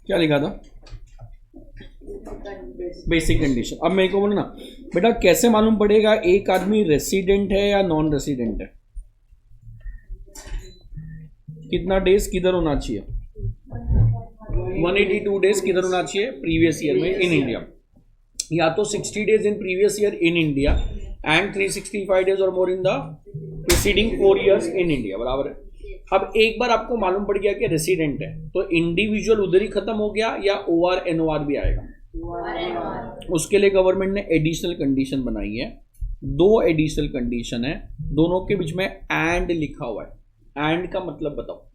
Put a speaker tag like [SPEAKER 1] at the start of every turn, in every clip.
[SPEAKER 1] क्या लिखा था? Basic condition. अब मेरे को बोलो ना बेटा, कैसे मालूम पड़ेगा एक आदमी रेसिडेंट है या नॉन रेसिडेंट है? कितना डेज किधर होना चाहिए? 182 डेज किधर होना चाहिए? प्रीवियस ईयर में इन इंडिया, या तो 60 days in previous year in India and 365 days और more in the preceding 4 years in India, बराबर है। अब एक बार आपको मालूम पड़ गया कि रेसिडेंट है, तो इंडिविजुअल उधर ही खत्म हो गया या OR NOR भी आएगा? उसके लिए गवर्नमेंट ने एडिशनल कंडीशन बनाई है। 2 एडिशनल कंडीशन है, दोनों के बीच में एंड लिखा हुआ है। एंड का मतलब बताओ?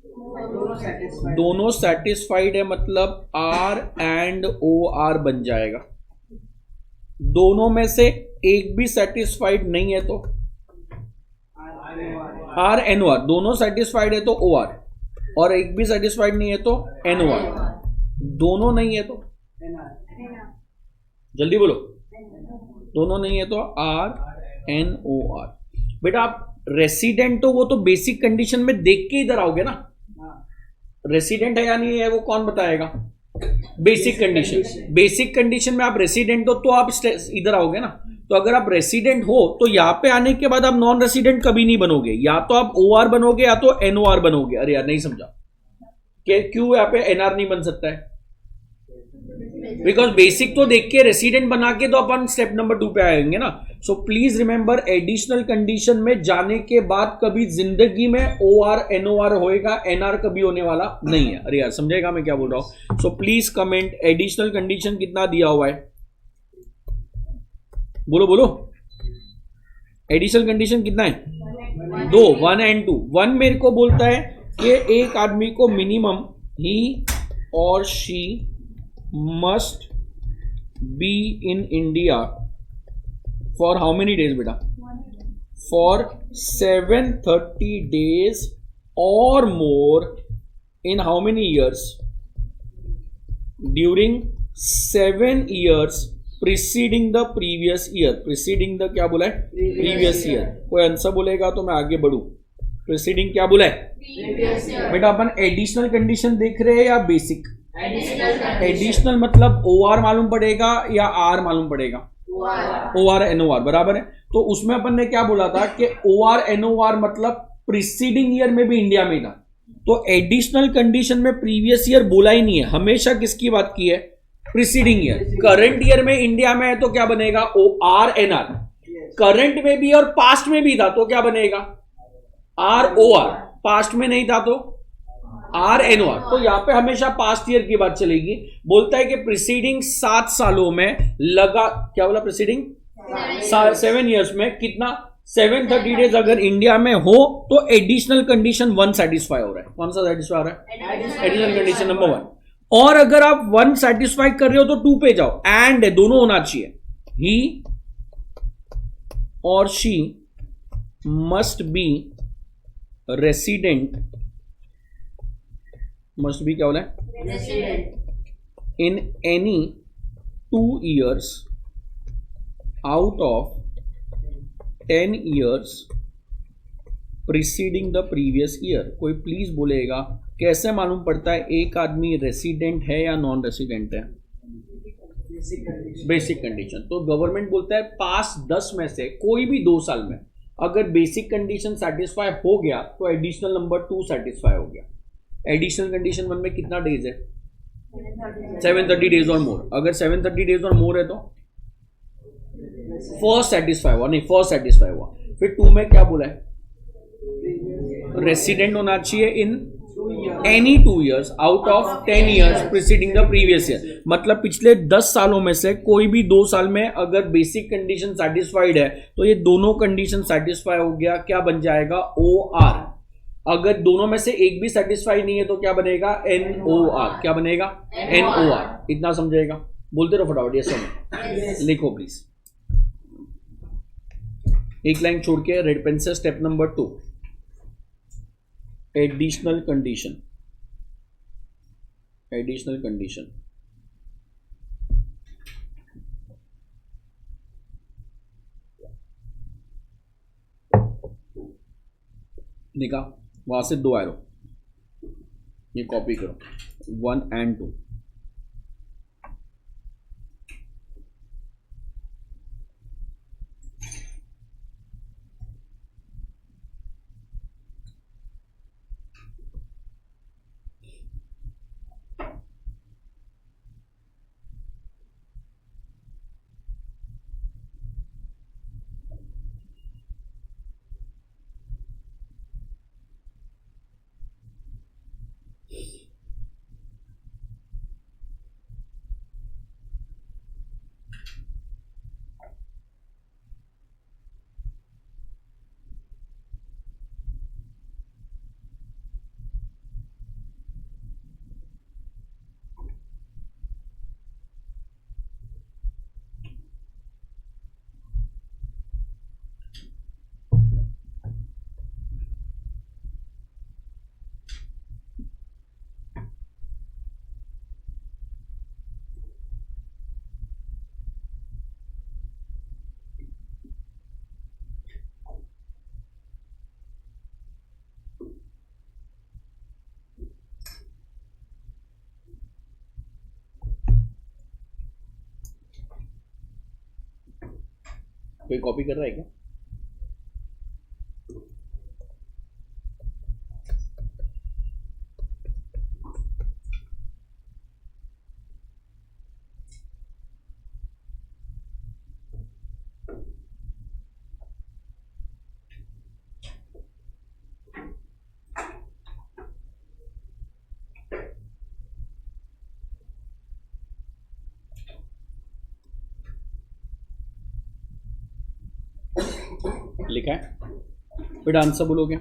[SPEAKER 1] दोनों सेटिस्फाइड है, मतलब R एंड OR बन जाएगा। दोनों में से एक भी सेटिस्फाइड नहीं है तो R NOR। दोनों सेटिस्फाइड है तो OR, और एक भी सेटिस्फाइड नहीं है तो NOR। दोनों नहीं है तो जल्दी बोलो, दोनों नहीं है तो RNOR। बेटा आप रेसिडेंट हो, वो तो बेसिक कंडीशन में देख के इधर आओगे ना। रेसिडेंट है या नहीं है वो कौन बताएगा? Basic condition. बेसिक कंडीशन में आप रेसिडेंट हो तो आप इधर आओगे ना। तो अगर आप रेसिडेंट हो तो यहां पे आने के बाद आप नॉन रेसिडेंट कभी नहीं बनोगे, या तो आप OR बनोगे या तो NOR बनोगे। अरे यार नहीं समझा, क्यों यहाँ पे NR नहीं बन सकता है? बिकॉज बेसिक तो देख के रेसिडेंट बना के तो अपन स्टेप नंबर 2 पे आएंगे ना। So please remember, additional condition में जाने के बाद कभी जिंदगी में OR NOR होएगा, NR कभी होने वाला नहीं है। अरे यार समझेगा मैं क्या बोल रहा हूं? So please comment, additional condition कितना दिया हुआ है? बोलो बोलो, एडिशनल कंडीशन कितना है? 2, 1 एंड 2। 1 मेरे को बोलता है कि एक आदमी को मिनिमम ही और she must be in India for how many days बेटा? फॉर 730 डेज और more in how many years? During 7 years preceding the previous year. Preceding the क्या बोला है? Previous year. कोई आंसर बोलेगा तो मैं आगे बढ़ू। प्रीसीडिंग क्या बोला है बेटा? अपन एडिशनल कंडीशन देख रहे हैं या बेसिक? एडिशनल मतलब OR मालूम पड़ेगा या R मालूम पड़ेगा? OR NOR, बराबर है। तो उसमें अपन ने क्या बोला था कि OR NOR मतलब प्रीसीडिंग ईयर में भी इंडिया में था। तो एडिशनल कंडीशन में प्रीवियस ईयर बोला ही नहीं है, हमेशा किसकी बात की है? Preceding year. करंट ईयर में इंडिया में है तो क्या बनेगा? OR NR। करंट में भी और पास्ट में भी था तो क्या बनेगा? ROR। पास्ट में नहीं था तो R NOR। तो यहां पे हमेशा पास्ट ईयर की बात चलेगी। बोलता है कि प्रीसीडिंग 7 सालों में लगा, क्या बोला? प्रीसीडिंग 7 years में कितना? 730 डेज अगर इंडिया में हो तो एडिशनल कंडीशन 1 सेटिस्फाई हो रहा है। कौन सा सेटिस्फाई हो रहा है? Additional condition number 1। और अगर आप 1 सेटिस्फाई कर रहे हो तो 2 पे जाओ। एंड दोनों होना चाहिए। ही और she must B resident, must be क्या बोला है? In any 2 years out of 10 years preceding the previous year. कोई प्लीज बोलेगा कैसे मालूम पड़ता है एक आदमी रेसिडेंट है या नॉन रेसिडेंट है? Basic condition. तो गवर्नमेंट बोलता है पास 10 में से कोई भी 2 साल में अगर बेसिक कंडीशन सेटिस्फाई हो गया तो एडिशनल नंबर 2 सेटिस्फाई हो गया। एडिशनल कंडीशन 1 में कितना डेज है? 730 डेज और मोर। अगर 730 डेज और मोर है तो फर्स्ट सेटिस्फाई हुआ, नहीं फर्स्ट सेटिस्फाई हुआ। फिर 2 में क्या बोला है? रेसिडेंट होना चाहिए in any 2 years out of 10 years preceding the previous year. मतलब पिछले 10 सालों में से कोई भी 2 साल में अगर बेसिक कंडीशन सेटिस्फाइड है तो ये दोनों कंडीशन सेटिस्फाई हो गया। क्या बन जाएगा? OR। अगर दोनों में से एक भी सेटिस्फाई नहीं है तो क्या बनेगा? NOR। क्या बनेगा? NOR। इतना समझेगा? बोलते रहो फटाफट। यस सर, लिखो प्लीज। एक लाइन छोड़ के रेड पेन से step number 2, additional condition. Additional condition लिखा, वहां से 2 एरो, ये कॉपी करो, 1 and 2। कोई कॉपी कर रहा है क्या? लिखा है बेटा, आंसर बोलोगे?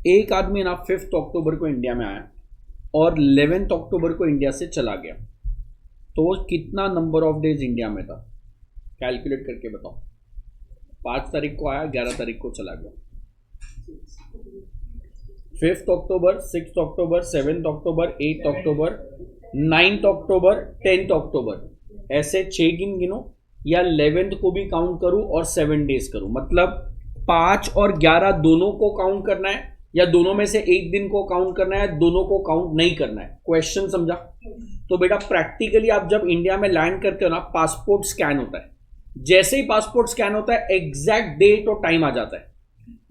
[SPEAKER 1] एक आदमी ना 5 अक्टूबर को इंडिया में आया और 11 अक्टूबर को इंडिया से चला गया, तो वो कितना नंबर ऑफ डेज इंडिया में था? कैलकुलेट करके बताओ। 5 तारीख को आया, 11 तारीख को चला गया। 5 अक्टूबर, 6 अक्टूबर, 7 अक्टूबर, 8 अक्टूबर, 9 अक्टूबर, 10 अक्टूबर, ऐसे 6 दिन गिनो या 11th को भी काउंट करूं और 7 डेज करूं, मतलब 5 और 11 दोनों को काउंट करना है या दोनों में से एक दिन को काउंट करना है, दोनों को काउंट नहीं करना है। क्वेश्चन समझा? तो बेटा प्रैक्टिकली आप जब इंडिया में लैंड करते हो ना, पासपोर्ट स्कैन होता है। जैसे ही पासपोर्ट स्कैन होता है एग्जैक्ट डेट और टाइम आ जाता है।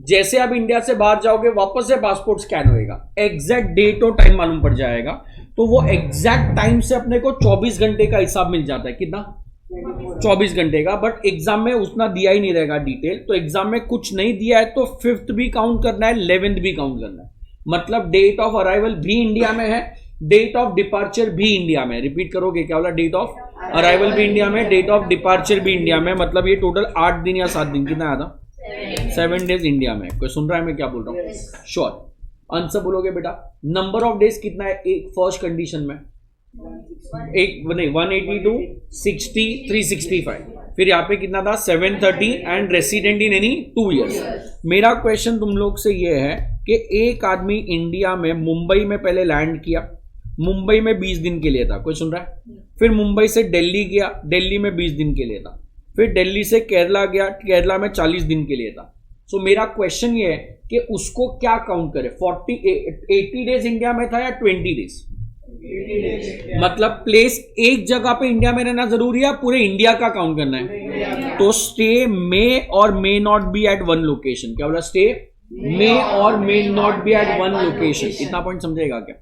[SPEAKER 1] जैसे आप इंडिया से बाहर जाओगे वापस से पासपोर्ट स्कैन होएगा, एग्जैक्ट डेट और टाइम मालूम पड़ जाएगा। तो वो एग्जैक्ट टाइम से अपने को 24 घंटे का हिसाब मिल जाता है। कितना? 24 घंटे का। बट एग्जाम में उतना दिया ही नहीं रहेगा डिटेल, तो एग्जाम में कुछ नहीं दिया है तो 5th भी काउंट करना है, 11th भी काउंट करना है। मतलब डेट ऑफ अराइवल भी इंडिया में है, डेट ऑफ डिपार्चर भी इंडिया में। रिपीट करोगे? क्या बोला? डेट ऑफ अराइवल भी इंडिया में, डेट ऑफ डिपार्चर भी इंडिया में। मतलब ये टोटल 8 दिन या 7 दिन, कितना आया था? 7 डेज इंडिया में। कोई सुन रहा है मैं क्या बोल रहा हूँ? श्योर। आंसर बोलोगे बेटा? नंबर ऑफ डेज कितना है एक फर्स्ट कंडीशन में? एक नहीं, 182, 60, 365। फिर यहाँ पे कितना था? 730 and resident in any 2 years. मेरा क्वेश्चन तुम लोग से ये है कि एक आदमी इंडिया में मुंबई में पहले लैंड किया, मुंबई में 20 दिन के लिए था। कोई सुन रहा है? फिर मुंबई से दिल्ली गया, दिल्ली में 20 दिन के लिए था। फिर दिल्ली से केरला गया, केरला में 40 दिन के लिए था। सो मेरा क्वेश्चन ये है कि उसको क्या काउंट करे? 80 डेज इंडिया में था या 20 डेज? मतलब प्लेस एक जगह पे इंडिया में रहना जरूरी है, पूरे इंडिया का काउंट करना है। तो stay may or may not be at one location. क्या बोला? Stay may or may not be at one location. इतना पॉइंट समझेगा क्या?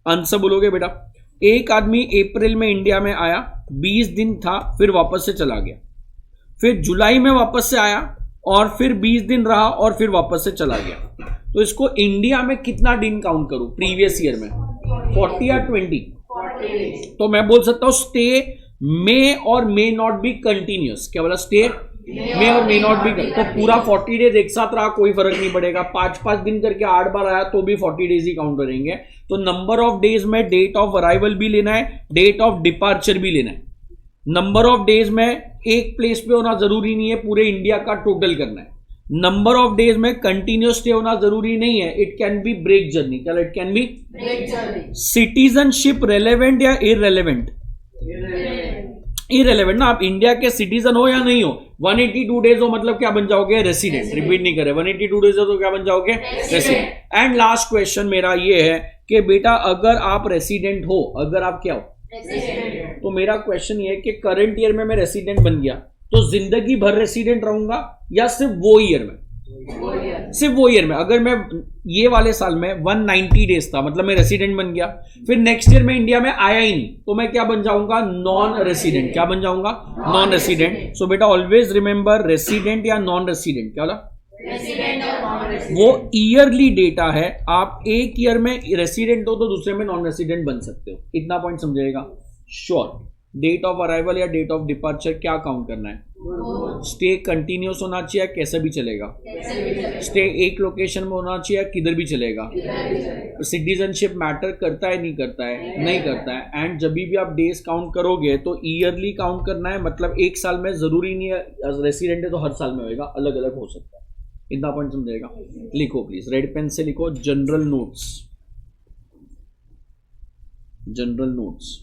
[SPEAKER 1] आंसर बोलोगे बेटा? एक आदमी अप्रैल में इंडिया में आया, 20 दिन था, फिर वापस से चला गया। फिर जुलाई में वापस से आया और फिर 20 दिन रहा और फिर वापस से चला गया। तो इसको इंडिया में कितना दिन काउंट करूं प्रीवियस ईयर में? 40 या 20? तो मैं बोल सकता हूं stay may or may not be continuous. क्या बोला? Stay may or may not B. तो पूरा 40 डेज एक साथ रहा, कोई फर्क नहीं पड़ेगा। 5-5 दिन करके 8 बार आया तो भी 40 डेज ही काउंट करेंगे। तो नंबर ऑफ डेज में डेट ऑफ अराइवल भी लेना है, डेट ऑफ डिपार्चर भी लेना है। नंबर ऑफ डेज में एक प्लेस पे होना जरूरी नहीं है, पूरे इंडिया का टोटल करना है। नंबर ऑफ डेज में कंटिन्यूस स्टे होना जरूरी नहीं है, it can be break journey. क्या? It can be break journey. Citizenship relevant या इररेलेवेंट? इररेलेवेंट ना। आप इंडिया के सिटीजन हो या नहीं हो, 182 डेज हो मतलब क्या बन जाओगे? रेसिडेंट। रिपीट नहीं करे, 182 डेज हो तो क्या बन जाओगे? रेसिडेंट। एंड लास्ट क्वेश्चन मेरा ये है कि बेटा अगर आप रेसिडेंट हो, अगर आप क्या हो? तो मेरा क्वेश्चन ये है कि करंट ईयर में मैं रेसिडेंट बन गया तो जिंदगी भर रेसिडेंट रहूंगा या सिर्फ वो ईयर में? सिर्फ वो ईयर में। अगर मैं ये वाले साल में 190 डेज था मतलब मैं रेसिडेंट बन गया, फिर नेक्स्ट ईयर में इंडिया में आया ही नहीं, तो मैं क्या बन जाऊंगा? Non resident. क्या बन जाऊंगा? Non resident. सो बेटा ऑलवेज रिमेंबर रेसिडेंट या नॉन रेसिडेंट। क्या बोला? वो ईयरली डेटा है। आप एक ईयर में रेसिडेंट हो तो दूसरे में नॉन रेसिडेंट बन सकते हो। इतना पॉइंट समझेगा? श्योर। डेट ऑफ अराइवल या डेट ऑफ डिपार्चर क्या काउंट करना है? स्टे कंटिन्यूस होना चाहिए, कैसे भी चलेगा। स्टे एक लोकेशन में होना चाहिए, किधर भी चलेगा। सिटीजनशिप मैटर करता है नहीं करता है? नहीं करता है। एंड जब भी आप डेज काउंट करोगे तो ईयरली काउंट करना है, मतलब एक साल में जरूरी नहीं है रेसिडेंट है तो हर साल में होएगा, अलग अलग हो सकता है। इतना पॉइंट समझेगा? लिखो प्लीज, रेड पेन से लिखो जनरल नोट्स। जनरल नोट्स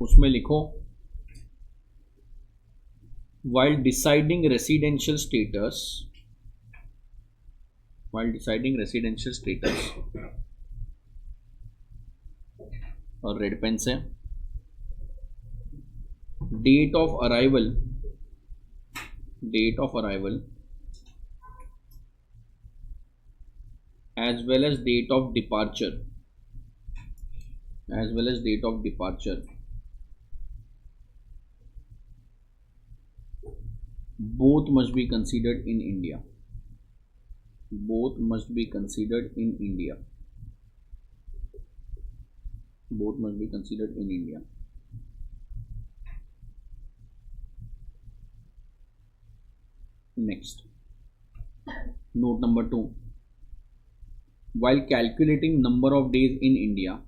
[SPEAKER 1] उसमें लिखो while deciding residential status, और रेड पेन से date of arrival date of arrival as well as date of departure, both must be considered in India. Both must be considered in India. Both must be considered in India. Next, note number 2. While calculating number of days in India,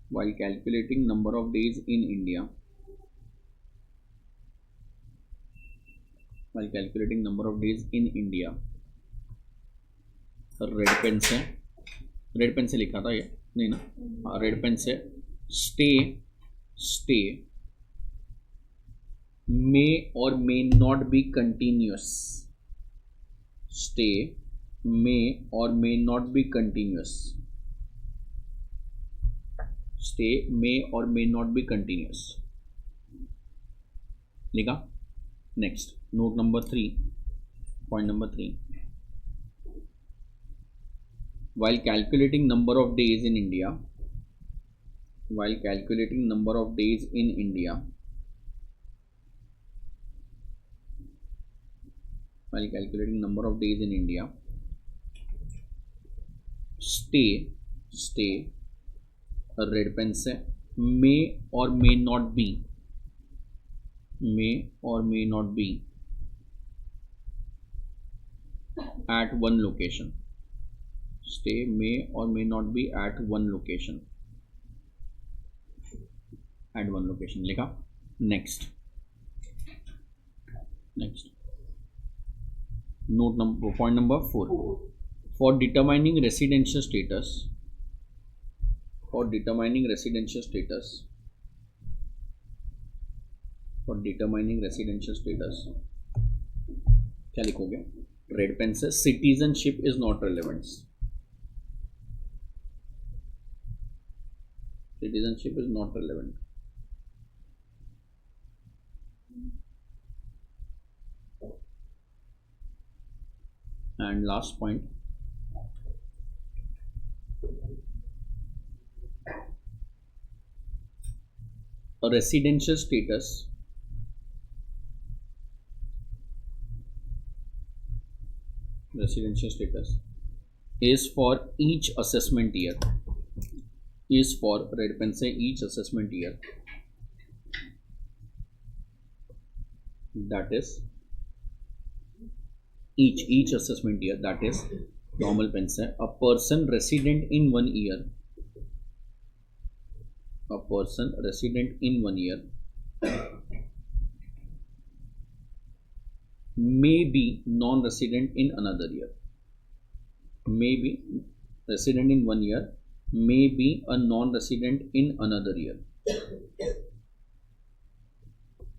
[SPEAKER 1] while calculating number of days in India, while calculating number of days in India, red pen से लिखा था ये, नहीं ना, हाँ red pen से, stay may or may not be continuous. Stay may or may not be continuous. Stay may or may not be continuous. लिखा. Next, note number 3, point number 3. While calculating number of days in India, while calculating number of days in India, while calculating number of days in India, stay red pen से, may or may not be, may or may not be at one location. Stay may or may not be at one location. At one location लिखा. Next, note number, point number 4. For determining residential status, for determining residential status, for determining residential status क्या लिखोगे red pen से? Citizenship is not relevant. Citizenship is not relevant. And last point, a residential status is for each assessment year, is for red pen से each assessment year, that is each assessment year, that is normal pen से a person resident in 1 year, a person resident in 1 year may be non-resident in another year, may be resident in 1 year, may be a non-resident in another year,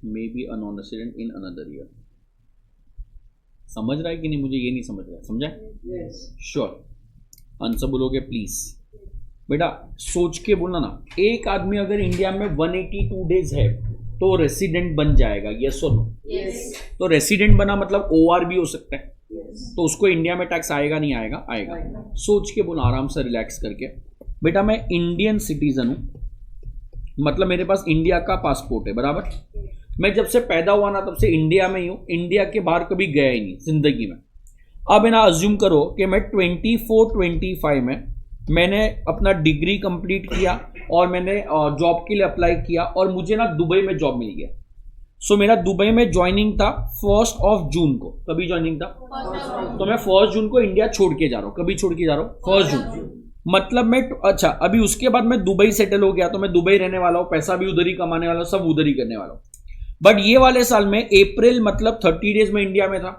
[SPEAKER 1] may be a non-resident in another year. समझ रहा है कि नहीं? मुझे ये नहीं समझ रहा है. समझा? Yes. Sure. आंसर बोलोगे प्लीज. बेटा सोच के बोलना ना. एक आदमी अगर इंडिया में 182 डेज है तो रेसिडेंट बन जाएगा, यस और नो? यस. तो रेसिडेंट बना मतलब OR भी हो सकता है. yes. तो उसको इंडिया में टैक्स आएगा नहीं आएगा? आएगा. सोच के बोला आराम से, रिलैक्स करके. बेटा मैं इंडियन सिटीजन हूं, मतलब मेरे पास इंडिया का पासपोर्ट है, बराबर. मैं जब से पैदा हुआ ना तब से इंडिया में ही हूं, इंडिया के बाहर कभी गया ही नहीं जिंदगी में. अब ना अज्यूम करो कि मैं 24-25 में मैंने अपना डिग्री कंप्लीट किया और मैंने जॉब के लिए अप्लाई किया और मुझे ना दुबई में जॉब मिल गया. सो मेरा दुबई में ज्वाइनिंग था 1 जून को. कभी ज्वाइनिंग था? तो मैं 1 जून को इंडिया छोड़ के जा रहा हूं. कभी छोड़ के जा रहा हूं? 1 जून. मतलब मैं अच्छा, अभी उसके बाद मैं दुबई सेटल हो गया तो मैं दुबई रहने वाला हूं, पैसा भी उधर ही कमाने वाला हूं, सब उधर ही करने वाला हूं. बट ये वाले साल में अप्रैल मतलब 30 डेज में इंडिया में था,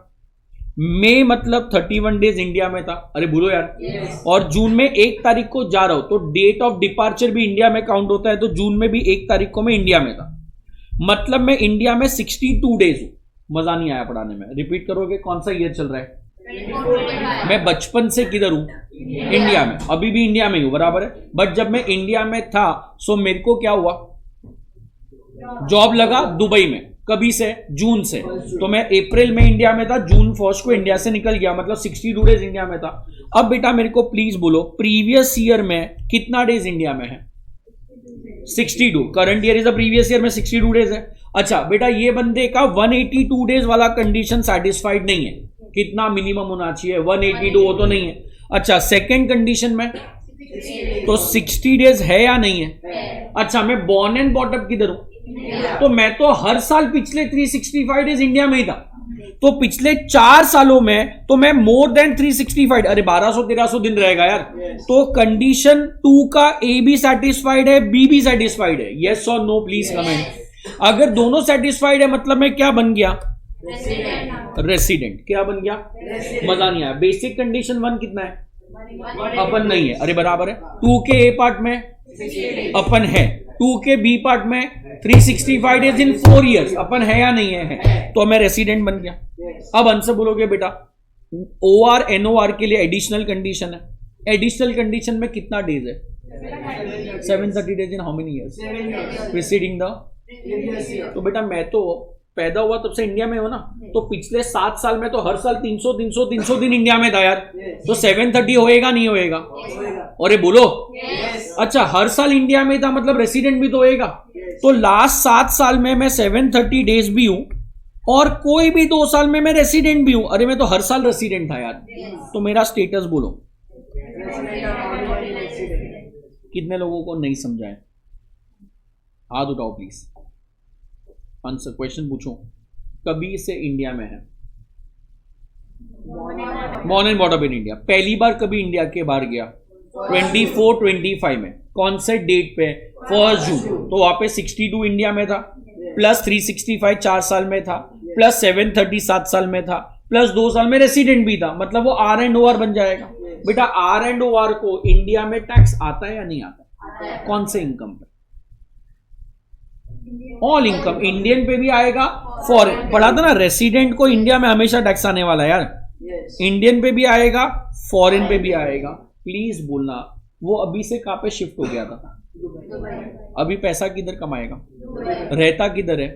[SPEAKER 1] मई मतलब 31 डेज इंडिया में था. अरे बोलो यार. yes. और जून में 1 तारीख को जा रहा हूं तो डेट ऑफ डिपार्चर भी इंडिया में काउंट होता है. तो जून में भी 1 तारीख को मैं इंडिया में था, मतलब मैं इंडिया में 62 डेज हूं. मजा नहीं आया पढ़ाने में? रिपीट करोगे? कौन सा ईयर चल रहा है? मैं बचपन से किधर हूं? इंडिया में. अभी भी इंडिया में हूं, बराबर है. बट जब मैं इंडिया में था सो मेरे को क्या हुआ? जॉब लगा दुबई में. कभी से? जून से। तो मैं अप्रैल में इंडिया में था, जून 1 को इंडिया से निकल गया, मतलब 62 डेज इंडिया में था। अब बेटा मेरे को प्लीज बोलो प्रीवियस ईयर में कितना डेज इंडिया में है? 62। Current year is the previous year में 62 डेज है। अच्छा बेटा ये बंदे का 182 डेज वाला कंडीशन सेटिस्फाइड नहीं है। कितना मिनिमम होना चाहिए? 182, वो तो नहीं है। अच्छा सेकेंड कंडीशन में तो 60 डेज है या नहीं है? अच्छा मैं बॉर्न एंड बॉटअप किधर हूं? तो मैं तो हर साल पिछले 365 डेज इंडिया में ही था। तो पिछले 4 सालों में तो मैं मोर देन 365, अरे 1200-1300 दिन रहेगा यार। तो कंडीशन 2 का ए भी सेटिस्फाइड है, बी भी सेटिस्फाइड है? यस और नो प्लीज कमेंट। अगर दोनों सेटिस्फाइड है मतलब मैं क्या बन गया? रेसिडेंट। क्या बन गया? मजा नहीं आया। बेसिक कंडीशन 1 कितना है? अपन नहीं है, अरे बराबर है। 2 के ए पार्ट में अपन है, 2 के बी पार्ट में 365 डेज इन 4 इयर्स अपन है या नहीं है? तो मैं रेसिडेंट बन गया। अब आंसर बोलोगे बेटा OR NOR के लिए एडिशनल कंडीशन है। एडिशनल कंडीशन में कितना डेज है? 730 days in how many years preceding the? तो बेटा मैं तो पैदा हुआ तब से इंडिया में हो ना, तो पिछले 7 साल में तो हर साल 300 दिन इंडिया में था यार। तो 730 होएगा नहीं होएगा? अरे बोलो। अच्छा हर साल इंडिया में था मतलब रेसिडेंट भी तो होएगा। तो लास्ट 7 साल में मैं 730 डेज भी हूं और कोई भी 2 साल में मैं रेसिडेंट भी हूं। अरे मैं तो हर साल रेसिडेंट था यार। तो मेरा स्टेटस बोलो। कितने लोगों को नहीं समझा है? हाथ उठाओ प्लीज, आंसर क्वेश्चन पूछो। कभी से इंडिया में है? Born and brought up in India. पहली बार कभी इंडिया के बाहर गया? 24-25 में। कौन से डेट पे? 1 जून। तो वहां पे 62 इंडिया में था, प्लस 365 4 साल में था, प्लस 730 7 साल में था, प्लस 2 साल में रेसिडेंट भी था। मतलब वो R&OR बन जाएगा। बेटा R&OR को इंडिया में टैक्स आता है या नहीं आता? कौन से इनकम पे? All income. इंडियन पे भी आएगा, फॉरेन। पढ़ा था ना रेसिडेंट को इंडिया में हमेशा टैक्स आने वाला है यार। इंडियन पे भी आएगा, फॉरेन पे भी आएगा। प्लीज बोलना वो अभी से कहां पे शिफ्ट हो गया था? अभी पैसा किधर कमाएगा? रहता किधर है?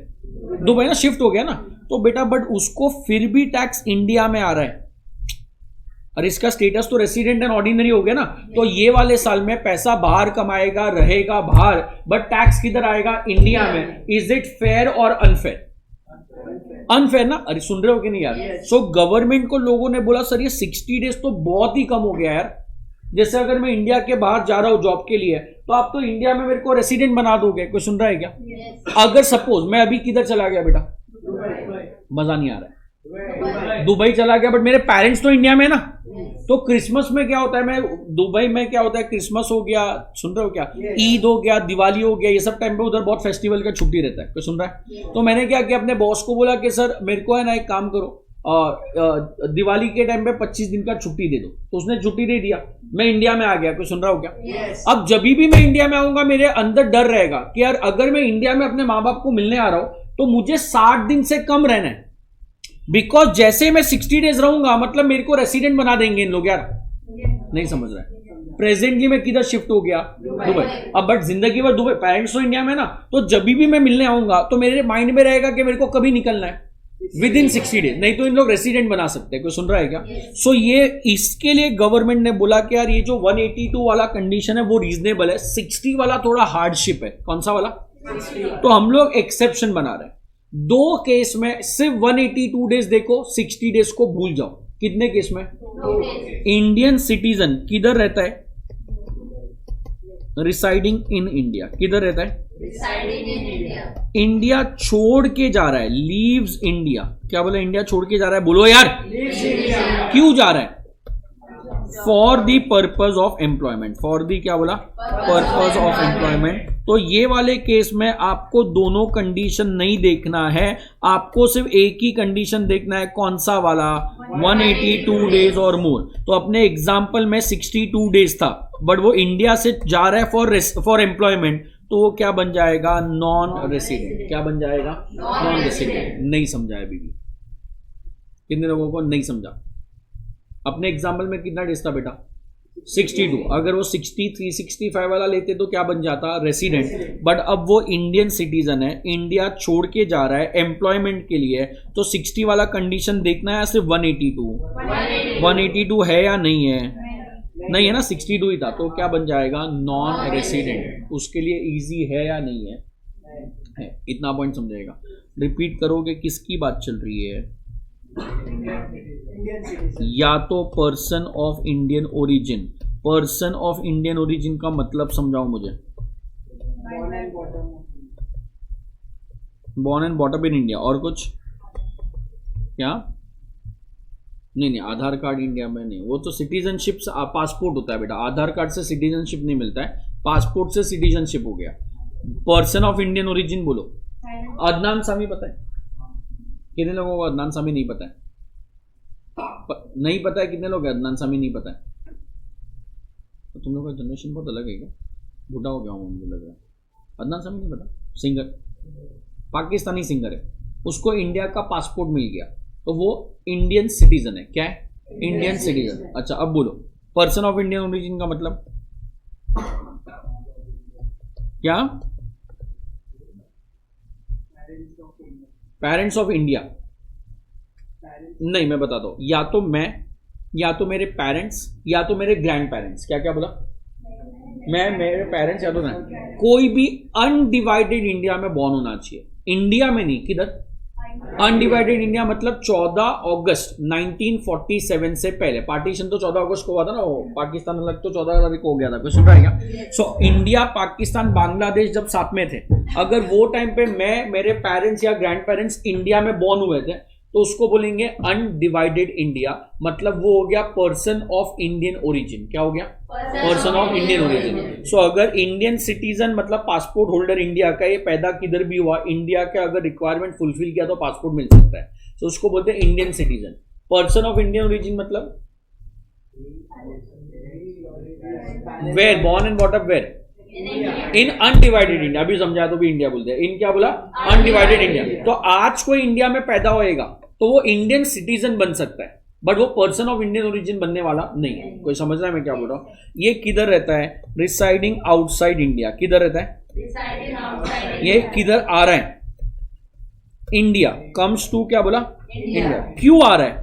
[SPEAKER 1] दुबई ना, शिफ्ट हो गया ना। तो बेटा बट उसको फिर भी टैक्स इंडिया में आ रहा है। और इसका स्टेटस तो रेसिडेंट एंड ऑर्डिनरी हो गया ना। तो ये वाले साल में पैसा बाहर कमाएगा, रहेगा बाहर, बट टैक्स किधर आएगा? इंडिया में। इज इट फेयर और अनफेयर? अनफेयर ना। अरे सुन रहे हो कि नहीं यार? सो गवर्नमेंट को लोगों ने बोला सर ये 60 डेज तो बहुत ही कम हो गया यार। जैसे अगर मैं इंडिया के बाहर जा रहा हूं जॉब के लिए, तो आप तो इंडिया में मेरे को रेसिडेंट बना दोगे। कोई सुन रहा है क्या? अगर सपोज मैं अभी किधर चला गया बेटा? मजा नहीं आ रहा है। दुबई चला गया, बट मेरे पेरेंट्स तो इंडिया में ना। तो क्रिसमस में क्या होता है? मैं दुबई में क्या होता है? क्रिसमस हो गया, सुन रहे हो क्या? ईद हो गया, दिवाली हो गया, ये सब टाइम पे उधर बहुत फेस्टिवल का छुट्टी रहता है। कोई सुन रहा है? तो मैंने क्या किया, अपने बॉस को बोला कि सर मेरे को है ना एक काम करो, दिवाली के टाइम पे 25 दिन का छुट्टी दे दो। तो उसने छुट्टी दे दिया, मैं इंडिया में आ गया। कोई सुन रहा हो क्या? अब जब भी मैं इंडिया में आऊंगा मेरे अंदर डर रहेगा कि यार अगर मैं इंडिया में अपने माँ बाप को मिलने आ रहा हूं तो मुझे 60 दिन से कम रहना है। बिकॉज जैसे मैं 60 डेज रहूंगा मतलब मेरे को रेसिडेंट बना देंगे इन लोग यार। नहीं समझ रहा है? प्रेजेंटली मैं किधर शिफ्ट हो गया? दुबई। अब बट जिंदगी भर दुबई, पेरेंट्स तो इंडिया में ना। तो जब भी मैं मिलने आऊंगा तो मेरे माइंड में रहेगा कि मेरे को कभी निकलना है, विद इन 60 डेज। नहीं तो इन लोग रेसिडेंट बना सकते हैं। कोई सुन रहा है क्या? सो ये इसके लिए गवर्नमेंट ने बोला कि यार ये जो 182 वाला कंडीशन है वो रीजनेबल है, 60 वाला थोड़ा हार्डशिप है। कौन सा वाला? तो हम लोग एक्सेप्शन बना रहे हैं। 2 केस में सिर्फ 182 डेज देखो, 60 डेज को भूल जाओ। कितने केस में? इंडियन सिटीजन किधर रहता है? Residing in India. किधर रहता है? Residing in India. इंडिया छोड़ के जा रहा है, लीव्स इंडिया। क्या बोला? इंडिया छोड़ के जा रहा है। बोलो यार, क्यों जा रहा है? For the purpose of employment. For the क्या बोला? Purpose of employment. तो ये वाले केस में आपको दोनों कंडीशन नहीं देखना है, आपको सिर्फ एक ही कंडीशन देखना है। कौन सा वाला? 182 डेज और मोर। तो अपने एग्जाम्पल में 62 डेज था, बट वो इंडिया से जा रहा है फॉर एम्प्लॉयमेंट, तो वो क्या बन जाएगा? Non resident. क्या बन जाएगा? Non resident. नहीं समझा है बीबी? कितने लोगों को नहीं समझा? अपने एग्जाम्पल में कितना डेज था बेटा? 62। अगर वो 63 65 वाला लेते तो क्या बन जाता, रेसिडेंट। बट अब वो इंडियन सिटीजन है, इंडिया छोड़ के जा रहा है एम्प्लॉयमेंट के लिए, तो 60 वाला कंडीशन देखना है या सिर्फ 182? 182 है या नहीं है? नहीं है ना, 62 ही था, तो क्या बन जाएगा, नॉन रेसिडेंट। उसके लिए इजी है या नहीं है? इतना पॉइंट समझेगा। रिपीट करोगे, किसकी बात चल रही है? या तो person of Indian origin. Person of Indian origin का मतलब समझाओ मुझे। Born and brought up in India, और कुछ क्या? नहीं, आधार कार्ड इंडिया में नहीं, वो तो सिटीजनशिप पासपोर्ट होता है बेटा, आधार कार्ड से सिटीजनशिप नहीं मिलता है, पासपोर्ट से सिटीजनशिप हो गया। पर्सन ऑफ इंडियन ओरिजिन बोलो। अदनान सामी पता है? कितने लोगों को अदनान सामी नहीं पता है? नहीं पता है? कितने लोग अदनान सामी नहीं पता है? तो तुम लोग का जनरेशन बहुत अलग है क्या? बूढ़ा हो गया हूँ मुझे लग रहा है। अदनान सामी नहीं पता? सिंगर, पाकिस्तानी सिंगर है, उसको इंडिया का पासपोर्ट मिल गया, तो वो इंडियन सिटीजन है। क्या है? Indian citizen. अच्छा, अब बोलो पर्सन ऑफ इंडियन ओरिजिन का मतलब क्या? पेरेंट्स ऑफ इंडिया नहीं, मैं बताता हूं, या तो मैं, या तो मेरे पेरेंट्स, या तो मेरे ग्रैंड पेरेंट्स। क्या क्या बोला? मैं, मेरे पेरेंट्स, या तो मैं, कोई भी अनडिवाइडेड इंडिया में बॉर्न होना चाहिए। इंडिया में नहीं, किधर? अनडिवाइडेड इंडिया मतलब 14 अगस्त 1947 से पहले। पार्टीशन तो 14 अगस्त को हुआ था ना, वो पाकिस्तान अलग तो 14 तारीख को हो गया था, कुछ सुन रहा है क्या? सो इंडिया, पाकिस्तान, बांग्लादेश जब साथ में थे, अगर वो टाइम पे मैं, मेरे पेरेंट्स या ग्रैंड पेरेंट्स इंडिया में बॉर्न हुए थे, तो उसको बोलेंगे अनडिवाइडेड इंडिया, मतलब वो हो गया पर्सन ऑफ इंडियन ओरिजिन। क्या हो गया? Person of Indian origin. So अगर इंडियन सिटीजन मतलब पासपोर्ट होल्डर इंडिया का, ये पैदा किधर भी हुआ, इंडिया का अगर रिक्वायरमेंट फुलफिल किया तो पासपोर्ट मिल सकता है, तो उसको बोलते हैं Indian citizen. Person of Indian origin मतलब where, born and bought up where, in undivided India. अभी समझा तो भी इंडिया बोलते हैं, इन क्या बोला? Undivided India. तो आज कोई इंडिया में पैदा होएगा तो वो इंडियन सिटीजन बन सकता है, बट वो पर्सन ऑफ इंडियन ओरिजिन बनने वाला नहीं है। कोई समझ रहा है मैं क्या बोल रहा हूं? ये किधर रहता है? Residing outside India. किधर रहता है? ये किधर आ रहा है? इंडिया कम्स टू, क्या बोला? इंडिया। क्यों आ रहा है?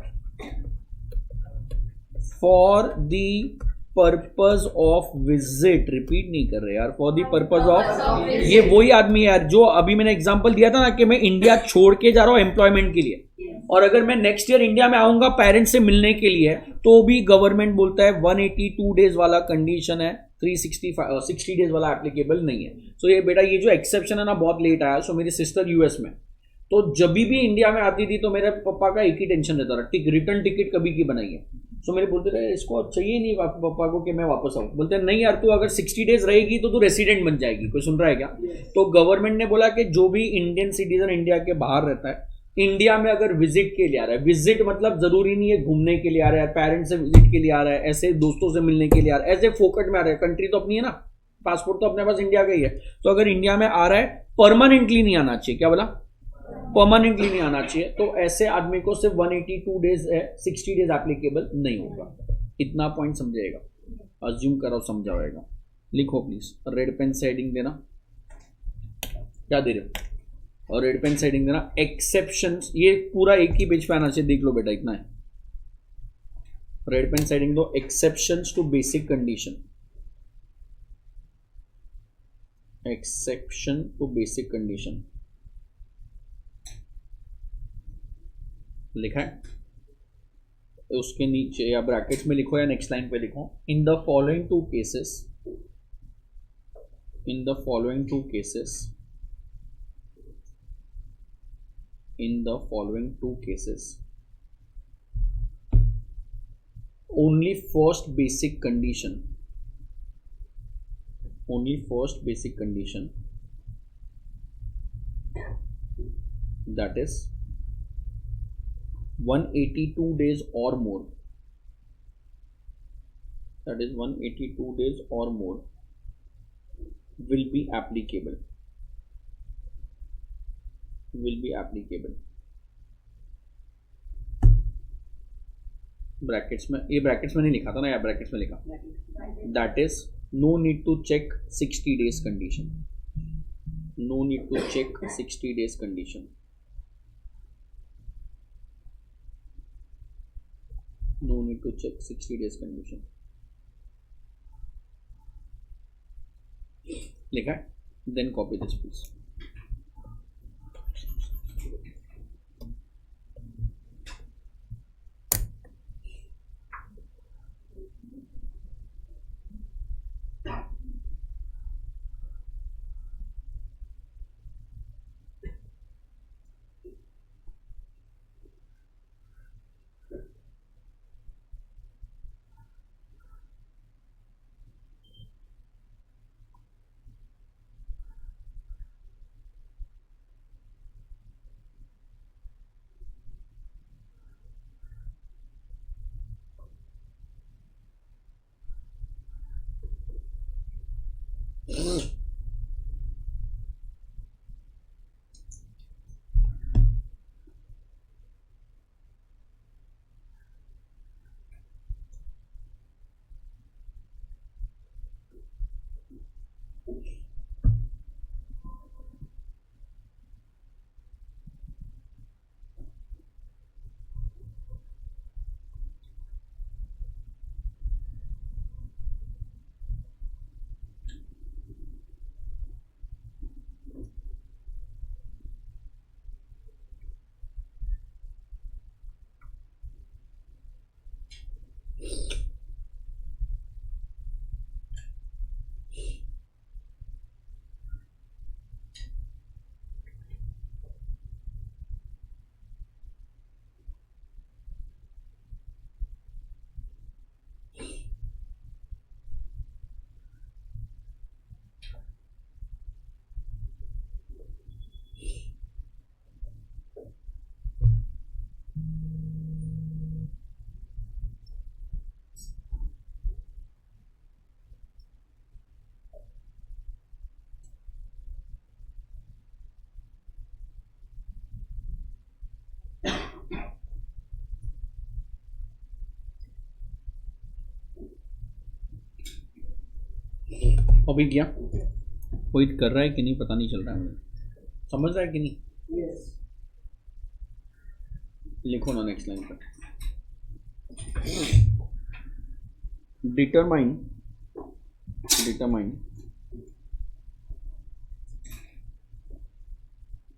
[SPEAKER 1] For the purpose of visit. Repeat नहीं कर रहे यार, फॉर दी पर्पज ऑफ। ये वही आदमी है यार जो अभी मैंने एग्जांपल दिया था ना, कि मैं इंडिया छोड़ के जा रहा हूं एम्प्लॉयमेंट के लिए, और अगर मैं नेक्स्ट ईयर इंडिया में आऊंगा पेरेंट्स से मिलने के लिए, तो भी गवर्नमेंट बोलता है 182 डेज वाला कंडीशन है, 365 60 डेज वाला एप्लीकेबल नहीं है। सो ये बेटा, ये जो एक्सेप्शन है ना, बहुत लेट आया। सो मेरी सिस्टर यूएस में, तो जब भी इंडिया में आती थी तो मेरे पापा का एक ही टेंशन रहता था, रिटर्न टिकट कभी की बनाई है। सो मेरे बोलते रहे इसको चाहिए नहीं पापा को कि मैं वापस आऊँ। बोलते नहीं यार, तू अगर 60 डेज रहेगी तो तू रेसिडेंट बन जाएगी। कोई सुन रहा है क्या? तो गवर्नमेंट ने बोला कि जो भी इंडियन सिटीजन इंडिया के बाहर रहता है, इंडिया में अगर विजिट के लिए आ रहा है, विजिट मतलब जरूरी नहीं है घूमने के लिए आ रहा है, पेरेंट्स से विजिट के लिए आ रहा है, ऐसे दोस्तों से मिलने के लिए आ रहा है, ऐसे फोकट में आ रहा है, कंट्री तो अपनी है ना, पासपोर्ट तो अपने पास इंडिया का ही है, तो अगर इंडिया में आ रहा है परमानेंटली नहीं आना चाहिए। क्या बोला? परमानेंटली नहीं आना चाहिए। तो ऐसे आदमी को सिर्फ 182 डेज है, 60 डेज एप्लीकेबल नहीं होगा। इतना पॉइंट समझेगा, अज्यूम करो समझा होगा। लिखो प्लीज, रेड पेन से हेडिंग देना। क्या दे रहे हो? और रेड पेन से हेडिंग देना एक्सेप्शंस। ये पूरा एक ही पेज पे आना चाहिए, देख लो बेटा, इतना है। रेड पेन से हेडिंग दो, exceptions to basic condition. Exception to basic condition लिखा है, उसके नीचे या ब्रैकेट्स में लिखो या नेक्स्ट लाइन पे लिखो, in the following two cases, in the following two cases, in the following two cases only first basic condition, only first basic condition, that is 182 days or more, that is 182 days or more will be applicable, will be applicable. Brackets में, ये brackets में नहीं लिखा था ना, या brackets में लिखा, that is no need to check 60 days condition, no need to check 60 days condition, no need to check 60 days condition लिखा है. Then copy this please. अभी क्या कोई कर रहा है कि नहीं पता नहीं चल रहा है मुझे, समझ रहा है कि नहीं.
[SPEAKER 2] Yes.
[SPEAKER 1] लिखो ना नेक्स्ट लाइन पर. Determine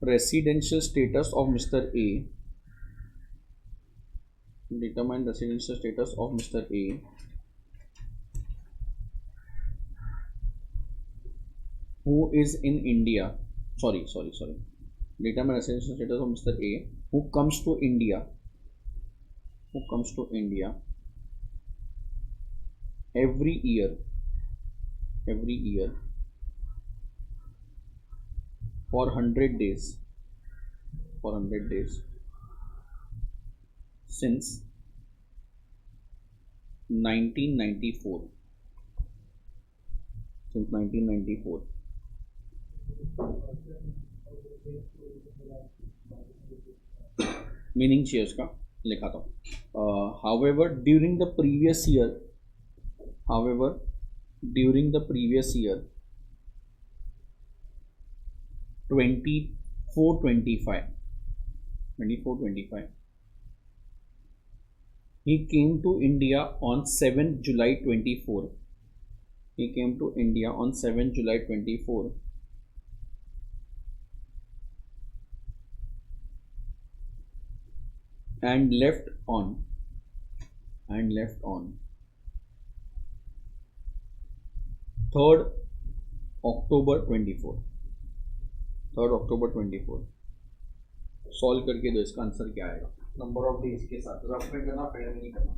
[SPEAKER 1] residential status of mister A, determine residential status of Mr. A who is in India. Sorry. Determine residential status of Mr. A who comes to India. Every year for 100 days since 1994. Meaning चाहिए उसका, लिखाता हूँ. However, during the previous year 24-25 he came to India on 7th July 24. He came to India on 7th July 24 and left on 3rd October 24. Solve करके दो, इसका answer क्या आएगा number of days के साथ. रफ में करना, पेन में नहीं करना.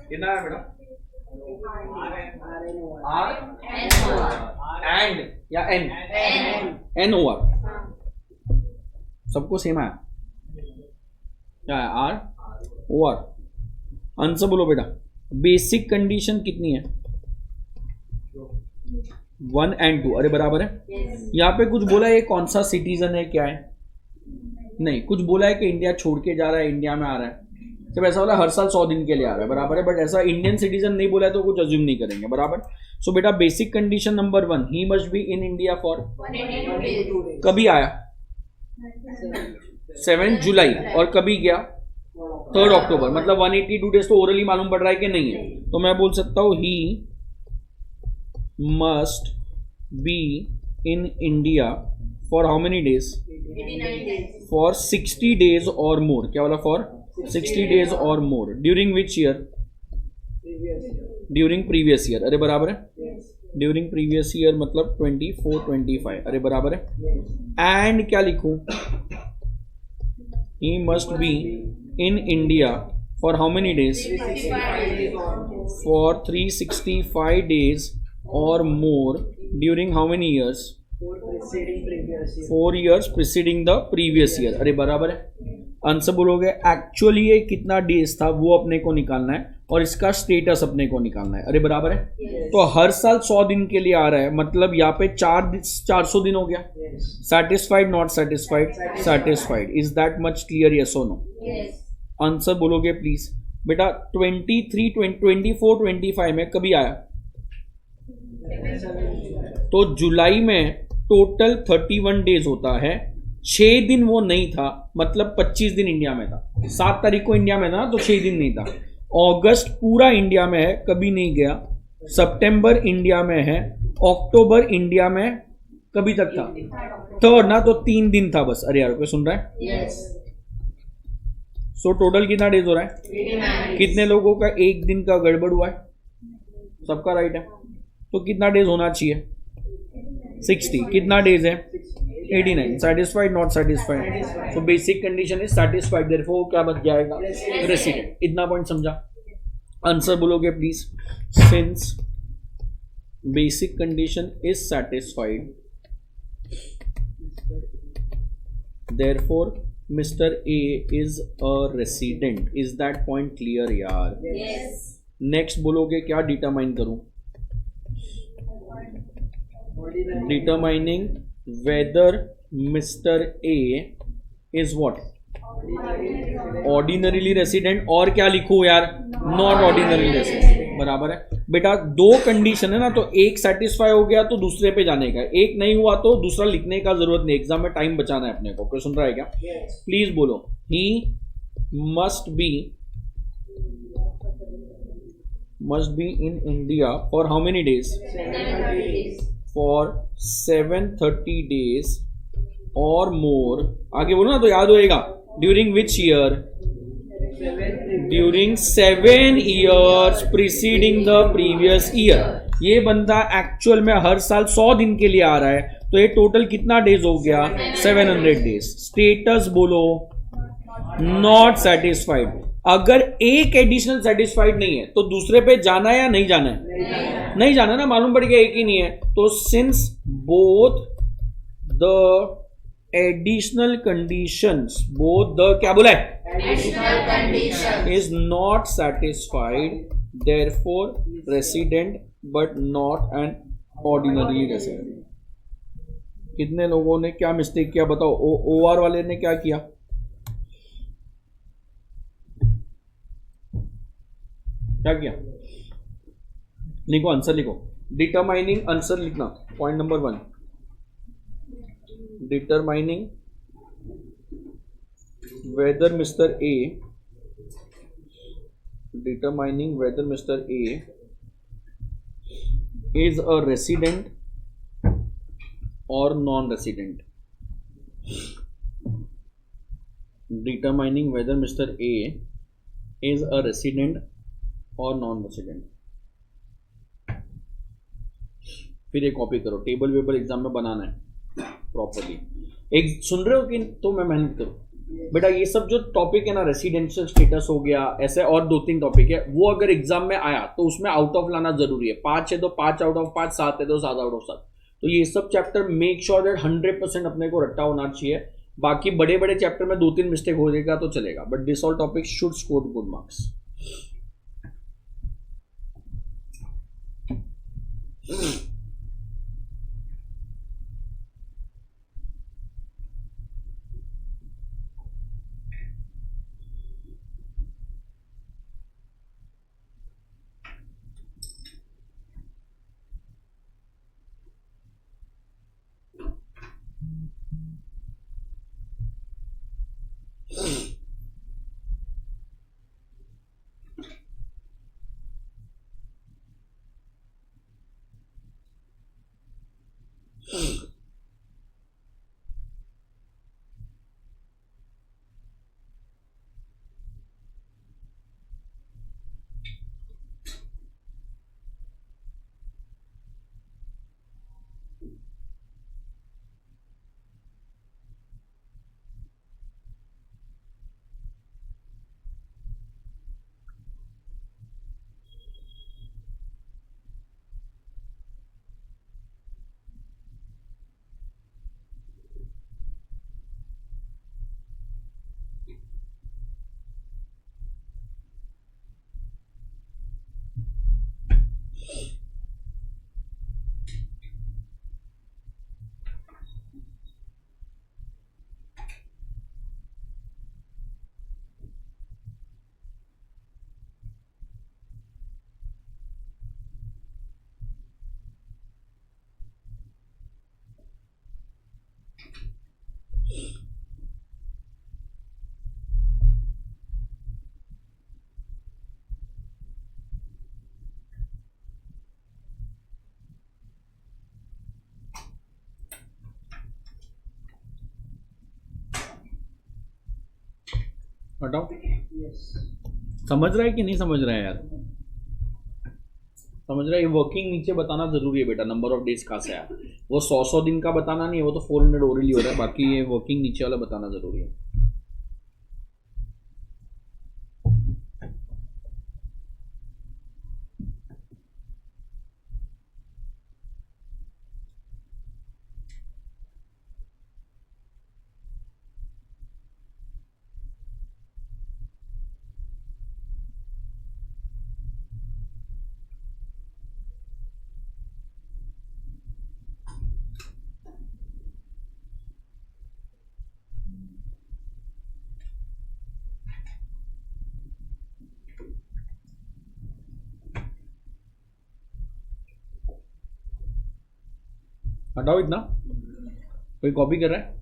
[SPEAKER 1] कितना है बेटा? आर एंड या एन एन ओवर सबको सेम है क्या है? आर ओवर आंसर बोलो बेटा। बेसिक कंडीशन कितनी है? 1 and 2। अरे बराबर है। यहाँ पे कुछ बोला है कौन सा सिटीजन है, क्या है? नहीं, कुछ बोला है कि इंडिया छोड़ के जा रहा है, इंडिया में आ रहा है। जब ऐसा बोला हर साल 100 दिन के लिए आ रहा है, बराबर है। बट ऐसा इंडियन सिटीजन नहीं बोला है तो कुछ अज्यूम नहीं करेंगे, बराबर। सो बेटा basic condition number 1, he must be in India for, कभी आया? 7 जुलाई। और कभी गया? 3 अक्टूबर। मतलब 182 डेज तो ओरली मालूम पड़ रहा है कि नहीं है, तो मैं बोल सकता हूं he must be in India for how many days?
[SPEAKER 2] 89 days.
[SPEAKER 1] For 60 days और मोर। क्या बोला? फॉर 60 डेज और more. During which year? During previous year. अरे बराबर है। ड्यूरिंग प्रीवियस ईयर मतलब 24-25। अरे बराबर है। एंड क्या लिखूं? He must be in India for how many days?
[SPEAKER 2] 65 days.
[SPEAKER 1] For 365 days और more during how many years? 4 years preceding the previous year. अरे बराबर है। आंसर बोलोगे। एक्चुअली ये कितना डेज था वो अपने को निकालना है और इसका स्टेटस अपने को निकालना है। अरे बराबर है। तो हर साल 100 दिन के लिए आ रहा है, मतलब यहाँ पे 400 दिन हो गया। Satisfied, not satisfied? Satisfied. Is that much clear? Yes और नो?
[SPEAKER 2] Yes.
[SPEAKER 1] आंसर बोलोगे प्लीज बेटा। 23, 24, 25 में कभी आया? तो जुलाई में टोटल 31 डेज होता है। 6 दिन वो नहीं था, मतलब 25 दिन इंडिया में था। 7 तारीख को इंडिया में था तो 6 दिन नहीं था। अगस्त पूरा इंडिया में है, कभी नहीं गया। सितंबर इंडिया में है। अक्टूबर इंडिया में कभी तक था? 3rd ना, तो 3 दिन था बस। अरे यार कोई सुन रहा है?
[SPEAKER 2] Yes.
[SPEAKER 1] सो टोटल कितना डेज हो रहा है?
[SPEAKER 2] 89.
[SPEAKER 1] कितने लोगों का एक दिन का गड़बड़ हुआ है? सबका राइट है। तो कितना डेज होना चाहिए? 60। कितना डेज है? 89। Satisfied, not satisfied? So basic condition is satisfied, therefore क्या बन जाएगा? रेसिडेंट। इतना पॉइंट समझा? आंसर बोलोगे please. Since basic condition is satisfied therefore mister A is a resident. Is that point clear यार?
[SPEAKER 2] Yes.
[SPEAKER 1] नेक्स्ट बोलोगे क्या डिटरमाइन करूं? Determining whether Mr. A is what? Ordinarily resident। और क्या लिखूं यार? Not ordinarily resident। बराबर है बेटा। 2 कंडीशन है ना, तो एक सेटिस्फाई हो गया तो दूसरे पे जाने का, एक नहीं हुआ तो दूसरा लिखने का जरूरत नहीं। एग्जाम में टाइम बचाना है अपने को। कोई सुन रहा है क्या? प्लीज बोलो। ही must be in India for how many days?
[SPEAKER 2] 730 days.
[SPEAKER 1] for 730 days or more। आगे बोलो ना तो याद होएगा। During which year? During 7 years preceding the previous year. ये बंदा एक्चुअल में हर साल 100 दिन के लिए आ रहा है, तो ये टोटल कितना डेज हो गया? 700 डेज। स्टेटस बोलो नॉट सेटिस्फाइड। अगर एक एडिशनल सेटिस्फाइड नहीं है तो दूसरे पे जाना है या नहीं जाना है? नहीं जाना ना, मालूम पड़ गया एक ही नहीं है। तो since both the additional conditions, both the क्या बोला है?
[SPEAKER 2] Additional condition.
[SPEAKER 1] Is not satisfied therefore resident but not an ordinary resident. कितने लोगों ने क्या मिस्टेक किया बताओ? ओआर वाले ने क्या किया? क्या किया? लिखो आंसर, लिखो। डिटरमाइनिंग आंसर लिखना। Point number 1, determining whether mister A is a resident और non resident. Determining whether mister A is a resident और नॉन रेसिडेंट। फिर एक कॉपी करो, टेबल वेबल एग्जाम में बनाना है प्रॉपर्ली। एक सुन रहे हो कि? तो मैं मेहनत करूँ बेटा। ये सब जो टॉपिक है ना, रेसिडेंशियल स्टेटस हो गया, ऐसे और 2-3 टॉपिक है, वो अगर एग्जाम में आया तो उसमें आउट ऑफ लाना जरूरी है। 5 है तो 5 आउट ऑफ 5, 7 है तो 7 आउट ऑफ 7। तो ये सब चैप्टर मेक श्योर दैट 100% अपने को रट्टा होना चाहिए। बाकी बड़े बड़े चैप्टर में 2-3 मिस्टेक हो जाएगा तो चलेगा, but this all topic should score good marks. हटाओ। समझ रहा है कि नहीं समझ रहा है यार? समझ रहा है? ये वर्किंग नीचे बताना जरूरी है बेटा, नंबर ऑफ डेज कहाँ से आया। वो 100 दिन का बताना नहीं है, वो तो 400 ओरली हो रहा है, बाकी ये वर्किंग नीचे वाला बताना जरूरी है। हटाओ इतना। कोई कॉपी कर रहा है?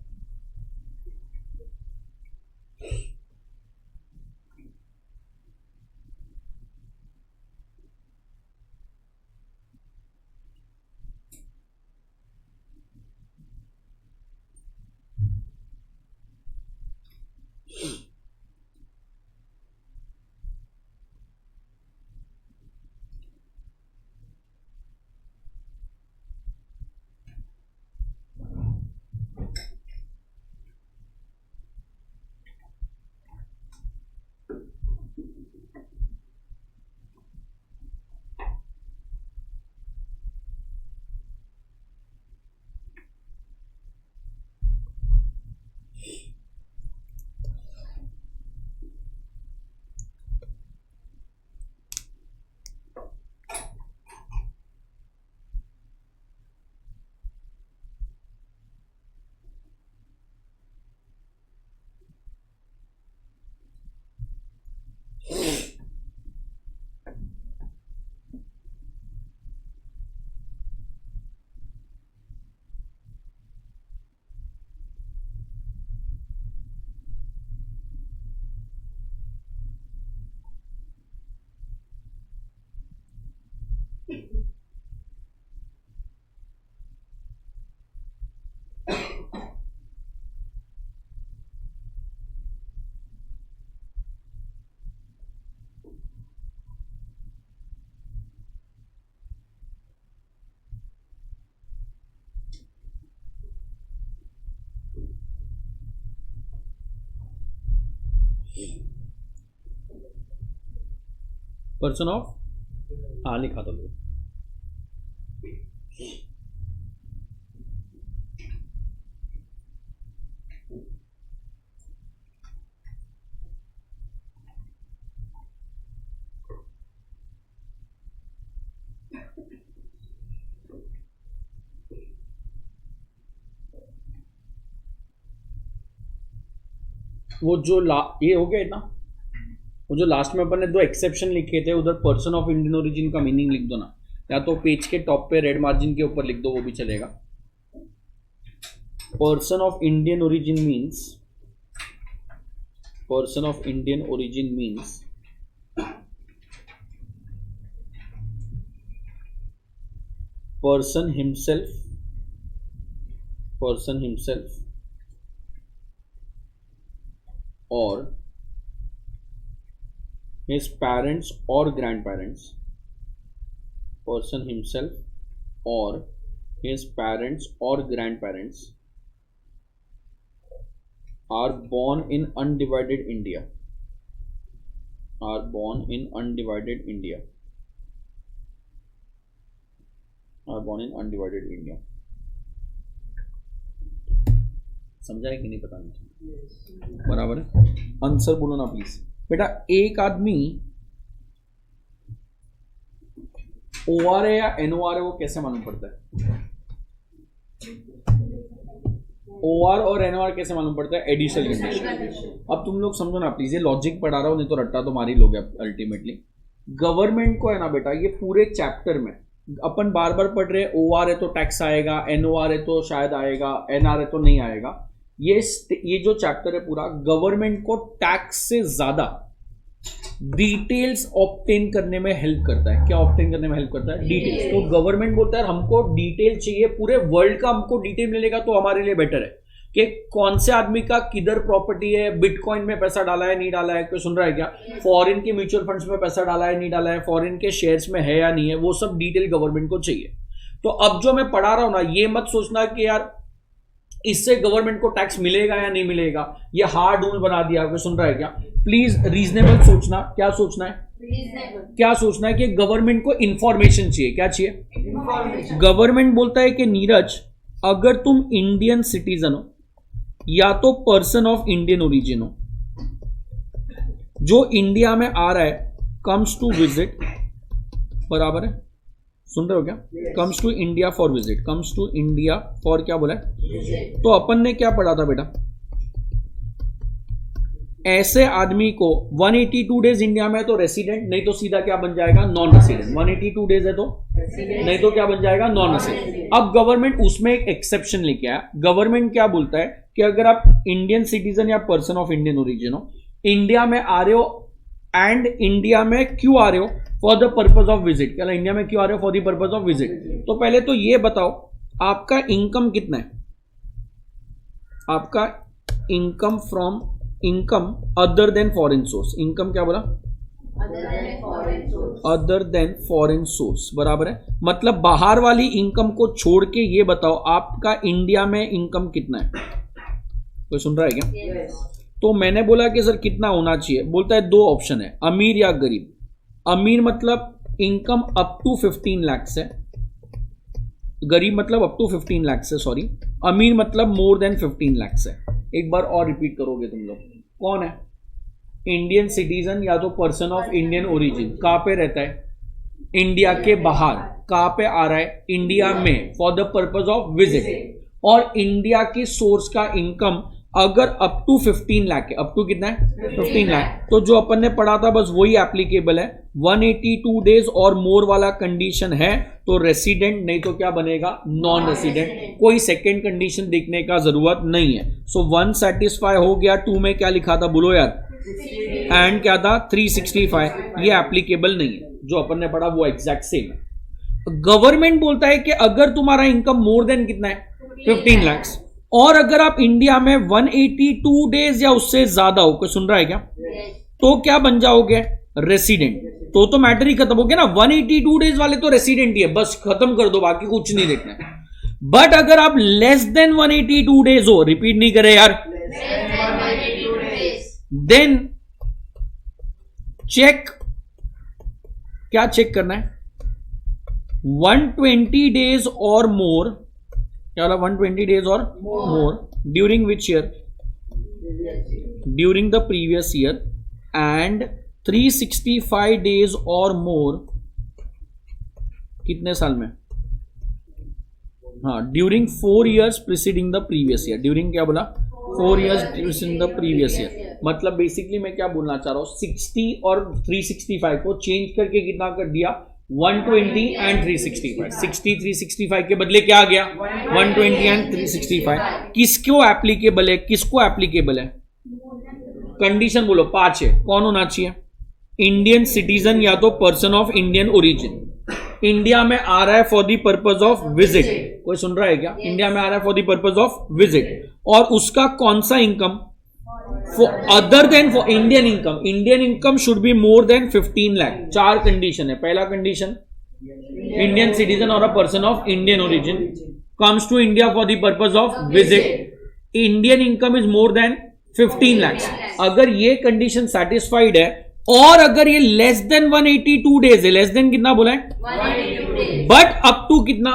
[SPEAKER 1] पर्सन ऑफ, हाँ लिखा तो लो। वो जो ये हो गया ना, वो जो लास्ट में अपन ने 2 एक्सेप्शन लिखे थे, उधर पर्सन ऑफ इंडियन ओरिजिन का मीनिंग लिख दो ना, या तो पेज के टॉप पे रेड मार्जिन के ऊपर लिख दो, वो भी चलेगा. Person of Indian origin means, person of Indian origin means person himself or his parents or grandparents, person himself or his parents or grandparents are born in undivided India, are born in undivided India, are born in undivided India. समझा है कि नहीं पता नहीं, बराबर है. Answer बोलो ना प्लीज बेटा. एक आदमी OR है या NOR है वो कैसे मालूम पड़ता है? OR और NOR कैसे मालूम पड़ता है? Additional condition. अब तुम लोग समझो ना प्लीज, ये लॉजिक पढ़ा रहा हूं, नहीं तो रट्टा तो मारी लोगे अल्टीमेटली. गवर्नमेंट को है ना बेटा, ये पूरे चैप्टर में अपन बार बार पढ़ रहे हैं. OR है तो टैक्स आएगा, NOR है तो शायद आएगा, NR है तो नहीं आएगा. ये जो चैप्टर है पूरा गवर्नमेंट को टैक्स से ज्यादा डिटेल्स ऑब्टेन करने में हेल्प करता है. क्या ऑब्टेन करने में हेल्प करता है? डिटेल्स. तो गवर्नमेंट बोलता है हमको डिटेल चाहिए, पूरे वर्ल्ड का हमको डिटेल मिलेगा तो हमारे लिए बेटर है कि कौन से आदमी का किधर प्रॉपर्टी है, बिटकॉइन में पैसा डाला है नहीं डाला है, कोई सुन रहा है क्या, फॉरेन के म्यूचुअल फंड्स में पैसा डाला है नहीं डाला है, फॉरेन के शेयर्स में है या नहीं है, वो सब डिटेल गवर्नमेंट को चाहिए. तो अब जो मैं पढ़ा रहा हूं ना, ये मत सोचना कि यार इससे गवर्नमेंट को टैक्स मिलेगा या नहीं मिलेगा, ये हार्ड रूल बना दिया. कोई सुन रहा है क्या? प्लीज रीजनेबल सोचना. क्या सोचना है? क्या सोचना है कि गवर्नमेंट को इंफॉर्मेशन चाहिए. क्या चाहिए? गवर्नमेंट बोलता है कि नीरज, अगर तुम इंडियन सिटीजन हो या तो पर्सन ऑफ इंडियन ओरिजिन हो, जो इंडिया में आ रहा है, कम्स टू विजिट, बराबर है, सुन रहे हो क्या? Comes to India for visit, comes to India for क्या बोला है? तो अपन ने क्या पढ़ा था बेटा? ऐसे आदमी को 182 डेज इंडिया में है तो रेसिडेंट, नहीं तो सीधा क्या बन जाएगा? Non resident. 182 डेज है तो नहीं तो क्या बन जाएगा? Non resident. अब गवर्नमेंट उसमें एक एक्सेप्शन लेके आया. गवर्नमेंट क्या बोलता है कि अगर आप इंडियन सिटीजन या पर्सन ऑफ इंडियन ओरिजिन हो, इंडिया में आ रहे हो, एंड इंडिया में क्यों आ रहे हो? For the purpose of visit. क्या इंडिया में क्यों आ रहे हो? For the purpose of visit. तो पहले तो ये बताओ आपका इनकम कितना है? आपका income from, income other then foreign source. Income क्या बोला? अदर देन फॉरेन सोर्स, बराबर है. मतलब बाहर वाली इनकम को छोड़ के ये बताओ आपका इंडिया में इनकम कितना है? कोई सुन रहा है क्या? तो मैंने बोला कि सर कितना होना चाहिए? बोलता है 2 ऑप्शन है, अमीर या गरीब. अमीर मतलब इनकम अप टू 15 लाख है, गरीब मतलब अप टू 15 लाख है, सॉरी. अमीर मतलब मोर देन 15 लाख है. एक बार और रिपीट करोगे तुम लोग. कौन है? इंडियन सिटीजन या तो पर्सन ऑफ इंडियन ओरिजिन. कहां पे रहता है? इंडिया के बाहर. कहां पे आ रहा है? इंडिया में, for the purpose of visit. और इंडिया की सोर्स का इनकम अगर अप टू 15 लाख है. अप टू कितना है? 15 लाख. तो जो अपन ने पढ़ा था बस वही एप्लीकेबल है. 182 डेज और मोर वाला कंडीशन है तो रेसिडेंट, नहीं तो क्या बनेगा? Non resident. कोई सेकेंड कंडीशन देखने का जरूरत नहीं है. सो 1 सेटिस्फाई हो गया. 2 में क्या लिखा था बोलो यार? एंड क्या था? 365. ये एप्लीकेबल नहीं है. जो अपन ने पढ़ा वो एग्जैक्ट सेम है. गवर्नमेंट बोलता है कि अगर तुम्हारा इनकम मोर देन कितना है? 15 लाख. और अगर आप इंडिया में 182 डेज या उससे ज्यादा हो, कोई सुन रहा है क्या? तो क्या बन जाओगे? रेसिडेंट. तो मैटर ही खत्म हो गया ना. 182 डेज वाले तो रेसिडेंट ही है, बस खत्म कर दो, बाकी कुछ नहीं देखना है. बट अगर आप लेस देन 182 डेज हो, रिपीट नहीं करे यार, देन चेक, क्या चेक करना है? 120 डेज और मोर. क्या बोला? 120 डेज और more during which year? During the previous year. And 365 days और मोर कितने साल में? हाँ, during 4 years preceding the previous year. During क्या बोला? 4 years preceding the previous year. मतलब बेसिकली मैं क्या बोलना चाह रहा हूँ, 60 और 365 को चेंज करके कितना कर दिया, 120 एंड 365. 60 365 के बदले क्या आ गया, 120 एंड 365. किसको एप्लीकेबल है, किसको एप्लीकेबल है, कंडीशन बोलो 5 है. कौन होना चाहिए, इंडियन सिटीजन या तो person of Indian origin. India में आ रहा है for the purpose of visit. कोई सुन रहा है क्या, इंडिया में आ रहा है for the purpose of visit. और उसका कौन सा income, other than for Indian income, Indian income should be more than 15 lakh. 4 condition है. पहला कंडीशन, इंडियन सिटीजन और a person of Indian origin comes to India for the purpose of visit, Indian income is more than 15 lakh. अगर ये condition satisfied है और अगर ये less than 182 days है, लेस देन कितना बोला है,
[SPEAKER 2] 182 days.
[SPEAKER 1] बट अप टू कितना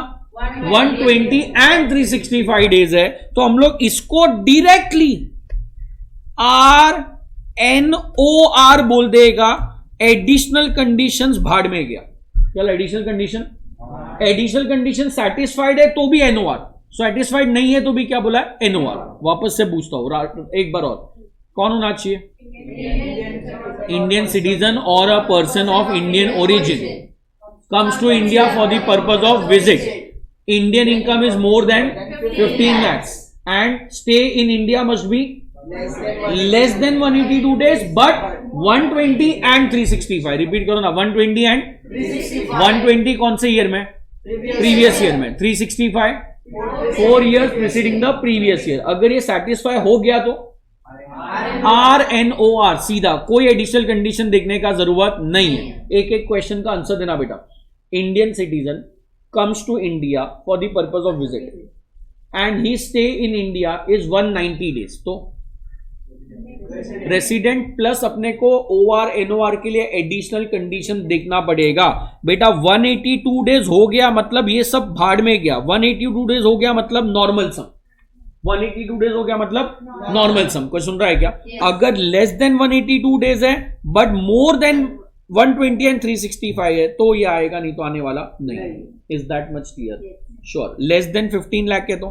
[SPEAKER 1] 120 एंड 365 डेज है, तो हम लोग इसको डायरेक्टली RNOR बोल देगा. एडिशनल कंडीशंस भाड़ में गया. चल additional condition, additional condition satisfied है तो भी NOR, सेटिस्फाइड नहीं है तो भी क्या बोला है, NOR. वापस से पूछता हूं एक बार और, कौन होना चाहिए, इंडियन सिटीजन और a person of Indian origin comes to India for the purpose of visit, Indian income is more than 15 lakhs and stay in India must be less than 182 days but 120 and 365. Repeat करो ना, 120 and 120 कौन से year में, previous year में. 365 4 years preceding the previous year. अगर ये satisfy हो गया तो RNOR सीधा, कोई एडिशनल कंडीशन देखने का जरूरत नहीं है. एक एक क्वेश्चन का आंसर देना बेटा. Indian citizen comes to India for the purpose of visit and his stay in India is 190 days. तो रेसिडेंट प्लस अपने को OR NOR के लिए एडिशनल कंडीशन देखना पड़ेगा बेटा. 182 डेज हो गया मतलब ये सब भाड़ में गया. 182 डेज हो गया मतलब नॉर्मल सम, 182 डेज हो गया मतलब नॉर्मल सम. कोई सुन रहा है क्या, अगर लेस देन 182 डेज है बट मोर देन 120 एंड 365 है तो ये आएगा, नहीं तो आने वाला नहीं. Is that much clear, sure. Less than 15 lakh है तो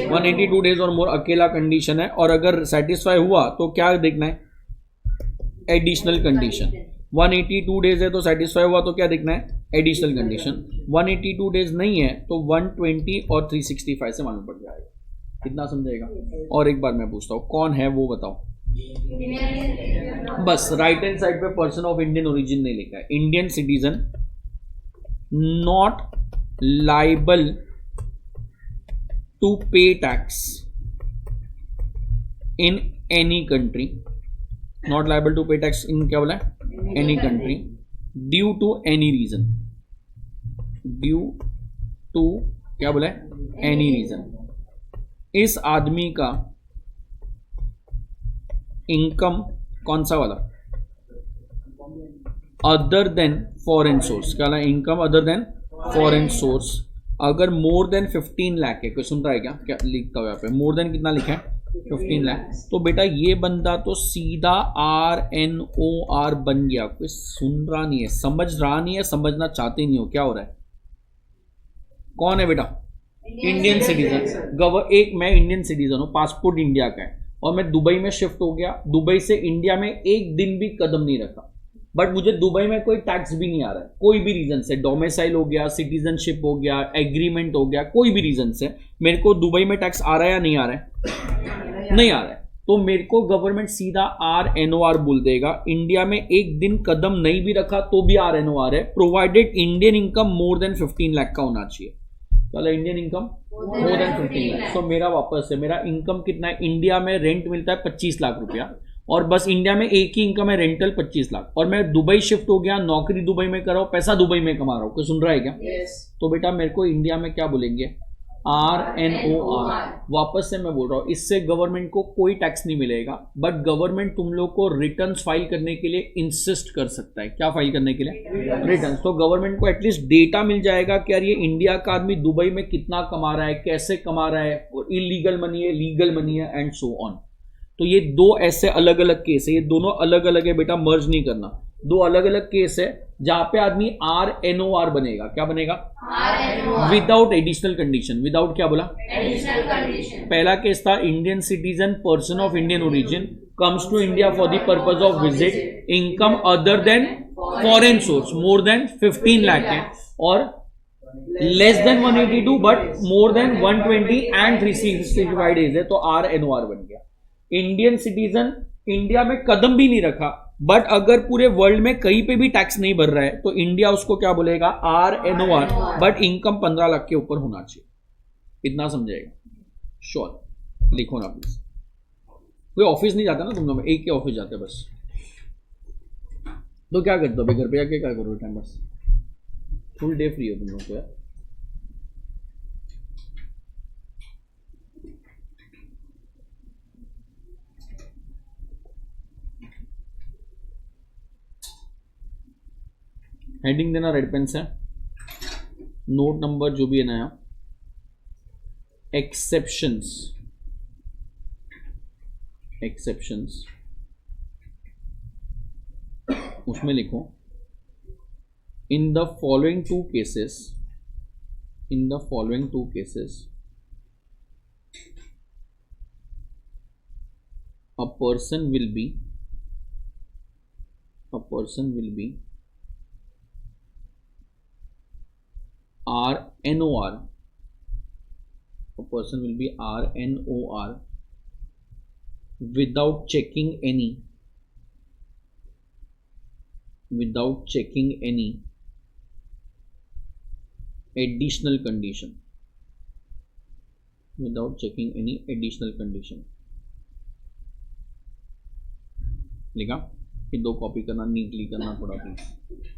[SPEAKER 1] 182 डेज और मोर अकेला कंडीशन है. और अगर सेटिस्फाई हुआ तो क्या देखना है, एडिशनल कंडीशन. 182 डेज है तो सेटिस्फाई हुआ तो क्या देखना है, एडिशनल कंडीशन. 182 डेज नहीं है तो 120 और 365 से मालूम पड़ जाएगा. कितना समझेगा. और एक बार मैं पूछता हूँ, कौन है वो बताओ. बस राइट हैंड साइड पे पर्सन ऑफ इंडियन ओरिजिन नहीं लिखा है. Indian citizen not liable to pay tax in any country, not liable to pay tax in क्या बोला है, any country, due to any reason, due to क्या बोला है, एनी रीजन. इस आदमी का इनकम कौन सा वाला, अदर देन फॉरेन सोर्स, क्या income other then foreign source, अगर मोर देन 15 लाख है. कोई सुन रहा है क्या, क्या लिखता हो यहाँ पे, मोर देन कितना लिखा है, 15 लाख. तो बेटा ये बंदा तो सीधा RNOR बन गया. कोई सुन रहा नहीं है, समझ रहा नहीं है, समझना चाहते नहीं हो, क्या हो रहा है. कौन है बेटा, इंडियन सिटीजन. एक मैं इंडियन सिटीजन हूँ, पासपोर्ट इंडिया का है और मैं दुबई में शिफ्ट हो गया. दुबई से इंडिया में एक दिन भी कदम नहीं रखा, बट मुझे दुबई में कोई टैक्स भी नहीं आ रहा है, कोई भी रीजन से, डोमिसाइल हो गया, सिटीजनशिप हो गया, एग्रीमेंट हो गया, कोई भी रीजन से मेरे को दुबई में टैक्स आ रहा है या नहीं आ रहा है, नहीं आ रहा है. तो मेरे को गवर्नमेंट सीधा RNOR बोल देगा. इंडिया में एक दिन कदम नहीं भी रखा तो भी RNOR है, प्रोवाइडेड इंडियन इनकम मोर देन 15 लाख का होना चाहिए. चलो इंडियन इनकम मोर देन 15 लाख. तो मेरा वापस है, मेरा इनकम कितना है, इंडिया में रेंट मिलता है 25 लाख रुपया और बस इंडिया में एक ही इनकम है रेंटल 25 लाख, और मैं दुबई शिफ्ट हो गया, नौकरी दुबई में कर रहा हूँ, पैसा दुबई में कमा रहा हूँ. कोई सुन रहा है क्या, तो बेटा मेरे को इंडिया में क्या बोलेंगे, RNOR. वापस से मैं बोल रहा हूँ, इससे गवर्नमेंट को कोई टैक्स नहीं मिलेगा, बट गवर्नमेंट तुम लोग को रिटर्न्स फाइल करने के लिए इंसिस्ट कर सकता है. क्या फाइल करने के लिए, रिटर्न्स. तो गवर्नमेंट को एटलीस्ट डेटा मिल जाएगा कि यार ये इंडिया का आदमी दुबई में कितना कमा रहा है, कैसे कमा रहा है, इलीगल मनी है, लीगल मनी है एंड सो ऑन. तो ये दो ऐसे अलग अलग केस है, ये दोनों अलग अलग है बेटा, मर्ज नहीं करना. दो अलग अलग केस है जहां पे आदमी RNOR बनेगा. क्या बनेगा? Without additional condition. विदाउट क्या बोला?
[SPEAKER 2] Additional condition.
[SPEAKER 1] पहला केस था Indian citizen person of Indian origin comes to India for the purpose of visit, income other than foreign source more than 15 lakh है और less than 182 but more than 120 and 365 days है, तो RNOR बन गया. Indian citizen India में कदम भी नहीं रखा बट अगर पूरे वर्ल्ड में कहीं पे भी टैक्स नहीं भर रहा है तो इंडिया उसको क्या बोलेगा? RNOR. बट इनकम 15 लाख के ऊपर होना चाहिए. इतना समझाएगा? श्योर. लिखो ना प्लीज. कोई ऑफिस नहीं जाता ना तुम लोग, एक के ऑफिस जाते बस. तो क्या करते हो भाई घर पे आके? क्या करो टाइम बस? फुल डे फ्री हो तुम लोग को यार. हेडिंग देना रेड पेन से. नोट नंबर जो भी है नया. एक्सेप्शंस. एक्सेप्शंस उसमें लिखो in the following two cases. In the following two cases a person will be RNOR. A person will be RNOR without checking any additional condition. Without checking any additional condition. लिखा? ये दो copy करना, neatly करना थोड़ा please.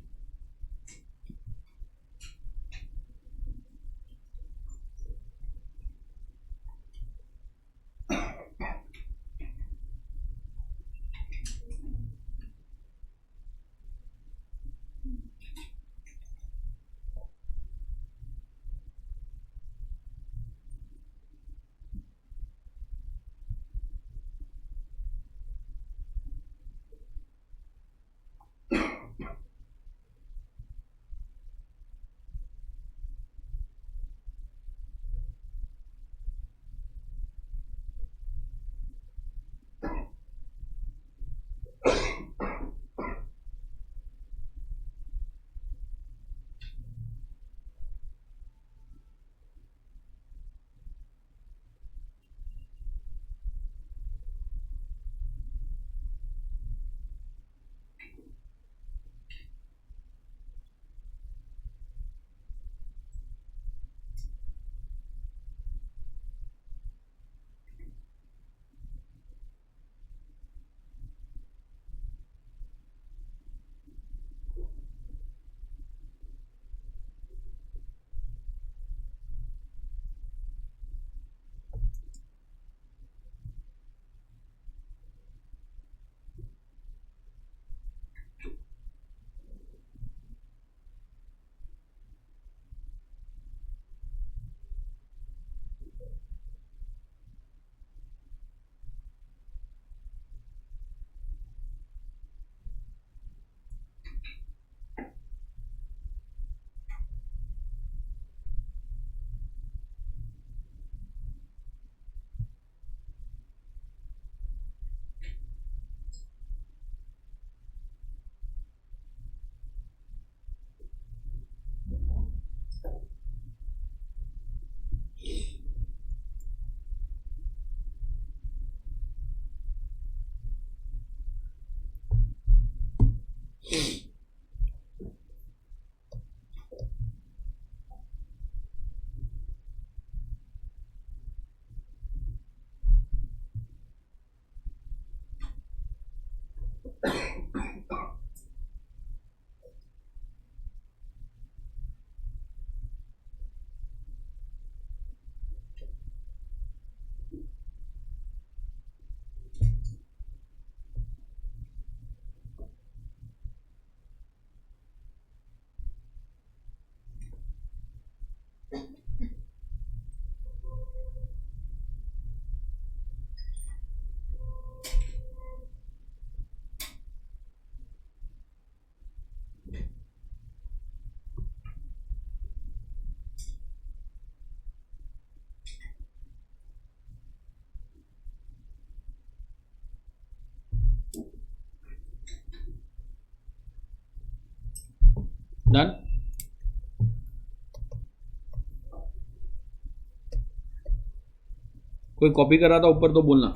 [SPEAKER 1] कोई copy कर रहा था ऊपर तो बोलना।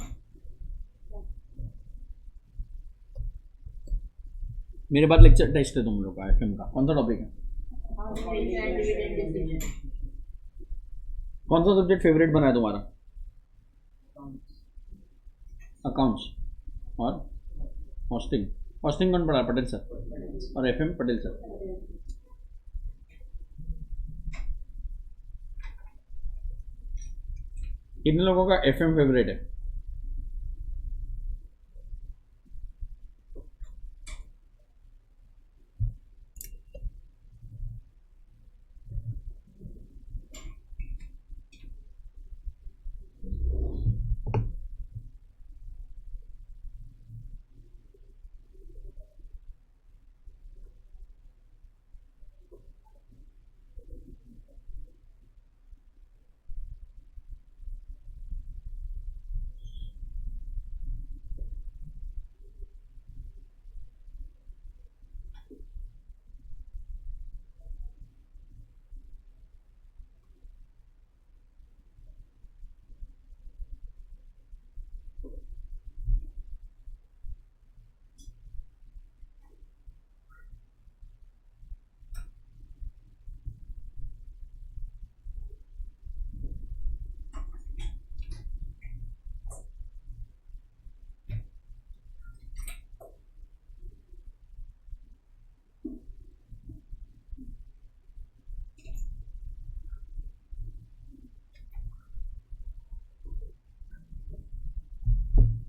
[SPEAKER 1] मेरे बाद लेक्चर टेस्ट है तुम लोग का एफएम का। कौन सा टॉपिक है? कौन सा सब्जेक्ट फेवरेट बना है तुम्हारा? अकाउंट्स और हॉस्टिंग। हॉस्टिंग कौन पढ़ा? पटेल सर। और एफएम पटेल सर। कितने लोगों का एफएम फेवरेट है?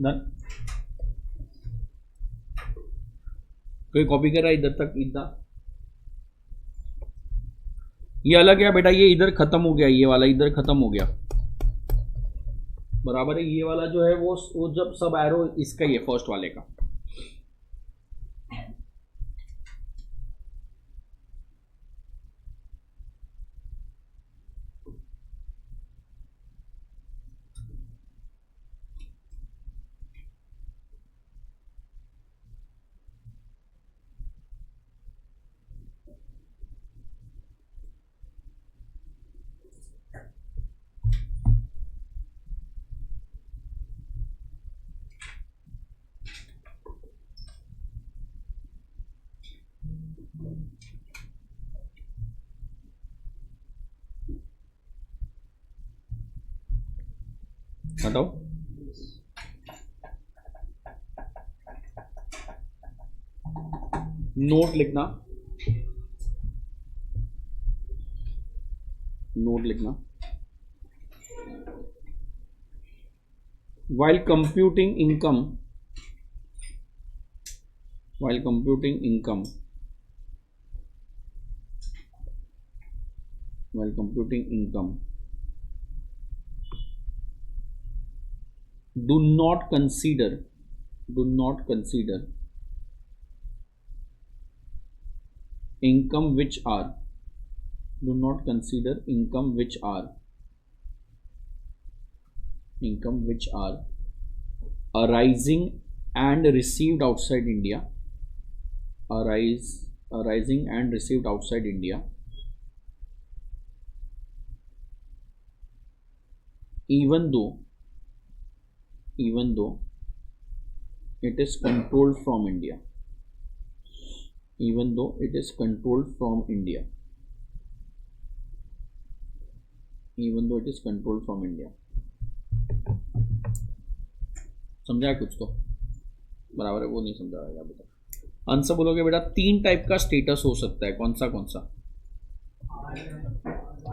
[SPEAKER 1] डन। कोई कॉपी कर रहा है इधर तक? इधर ये अलग है बेटा, ये इधर खत्म हो गया, ये वाला इधर खत्म हो गया, बराबर है। ये वाला जो है वो जब सब एरो इसका ही है, फर्स्ट वाले का। बताओ। नोट लिखना, नोट लिखना। while computing income, while computing income, while computing income, do not consider income which are, do not consider income which are arising and received outside India, arising and received outside India, even though it is controlled from India, even though it is controlled from India, even though it is controlled from India। समझा कुछ तो? बराबर है, वो नहीं समझा रहेगा बेटा। आंसर बोलोगे बेटा। 3 टाइप का स्टेटस हो सकता है, कौन सा?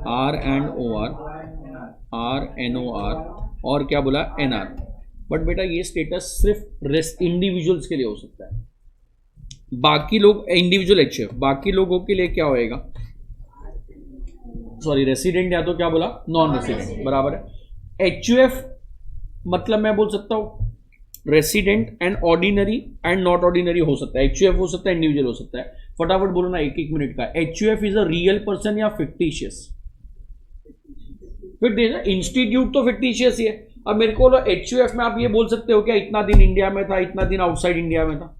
[SPEAKER 1] R and O R, R and O R, और क्या बोला? N R. बट बेटा ये स्टेटस सिर्फ इंडिविजुअल्स के लिए हो सकता है, बाकी लोग इंडिविजुअल एचयूएफ, बाकी लोगों के लिए क्या होएगा? सॉरी, रेसिडेंट या तो क्या बोला? नॉन रेसिडेंट, बराबर है। एचयूएफ मतलब मैं बोल सकता हूं resident and ordinary and not ordinary हो सकता है। एचयूएफ हो सकता है, इंडिविजुअल हो सकता है। फटाफट बोलो ना, 1-1 मिनट का। HUF is a real person या फिक्टिशियस? फिक्टिशियस। इंस्टीट्यूट तो फिक्टिशियस ही है। अब मेरे को एचयूएफ में आप ये बोल सकते हो क्या इतना दिन इंडिया में था, इतना दिन आउटसाइड इंडिया में था?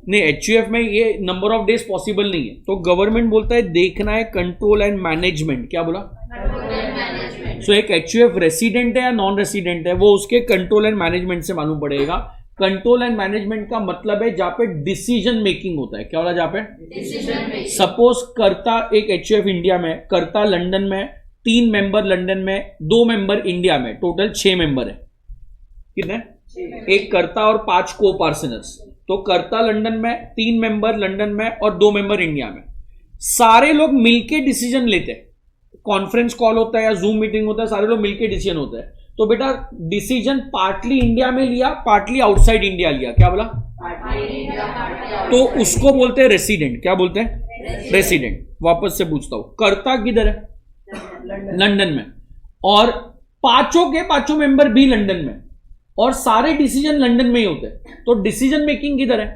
[SPEAKER 1] नहीं, एचयूएफ में ये नंबर ऑफ डेज पॉसिबल नहीं है। तो गवर्नमेंट बोलता है देखना है कंट्रोल एंड मैनेजमेंट। क्या बोला? सो एक HUF रेसिडेंट है या नॉन रेसिडेंट है वो उसके कंट्रोल एंड मैनेजमेंट से मालूम पड़ेगा। कंट्रोल एंड मैनेजमेंट का मतलब है जहां पे डिसीजन मेकिंग होता है। क्या होता है जहां पे
[SPEAKER 2] Decision making.
[SPEAKER 1] सपोज कर्ता एक HUF इंडिया में, कर्ता लंदन में, 3 मेंबर लंदन में, 2 मेंबर इंडिया में, टोटल 6 मेंबर है। कितने? एक कर्ता और 5 को पार्टनर्स। तो कर्ता लंदन में, 3 मेंबर लंदन में और 2 मेंबर इंडिया में। सारे लोग मिलके डिसीजन लेते हैं। कॉन्फ्रेंस कॉल होता है या जूम मीटिंग होता है, सारे लोग मिलके डिसीजन होता है। तो बेटा डिसीजन पार्टली इंडिया में लिया, पार्टली आउटसाइड इंडिया लिया। क्या बोला? तो उसको बोलते हैं रेसिडेंट। क्या बोलते हैं? रेसिडेंट। वापस से पूछता हूं, कर्ता किधर है? लंदन में। और पांचों के पांचों मेंबर भी लंदन में, और सारे डिसीजन लंदन में ही होते हैं। तो डिसीजन मेकिंग किधर है?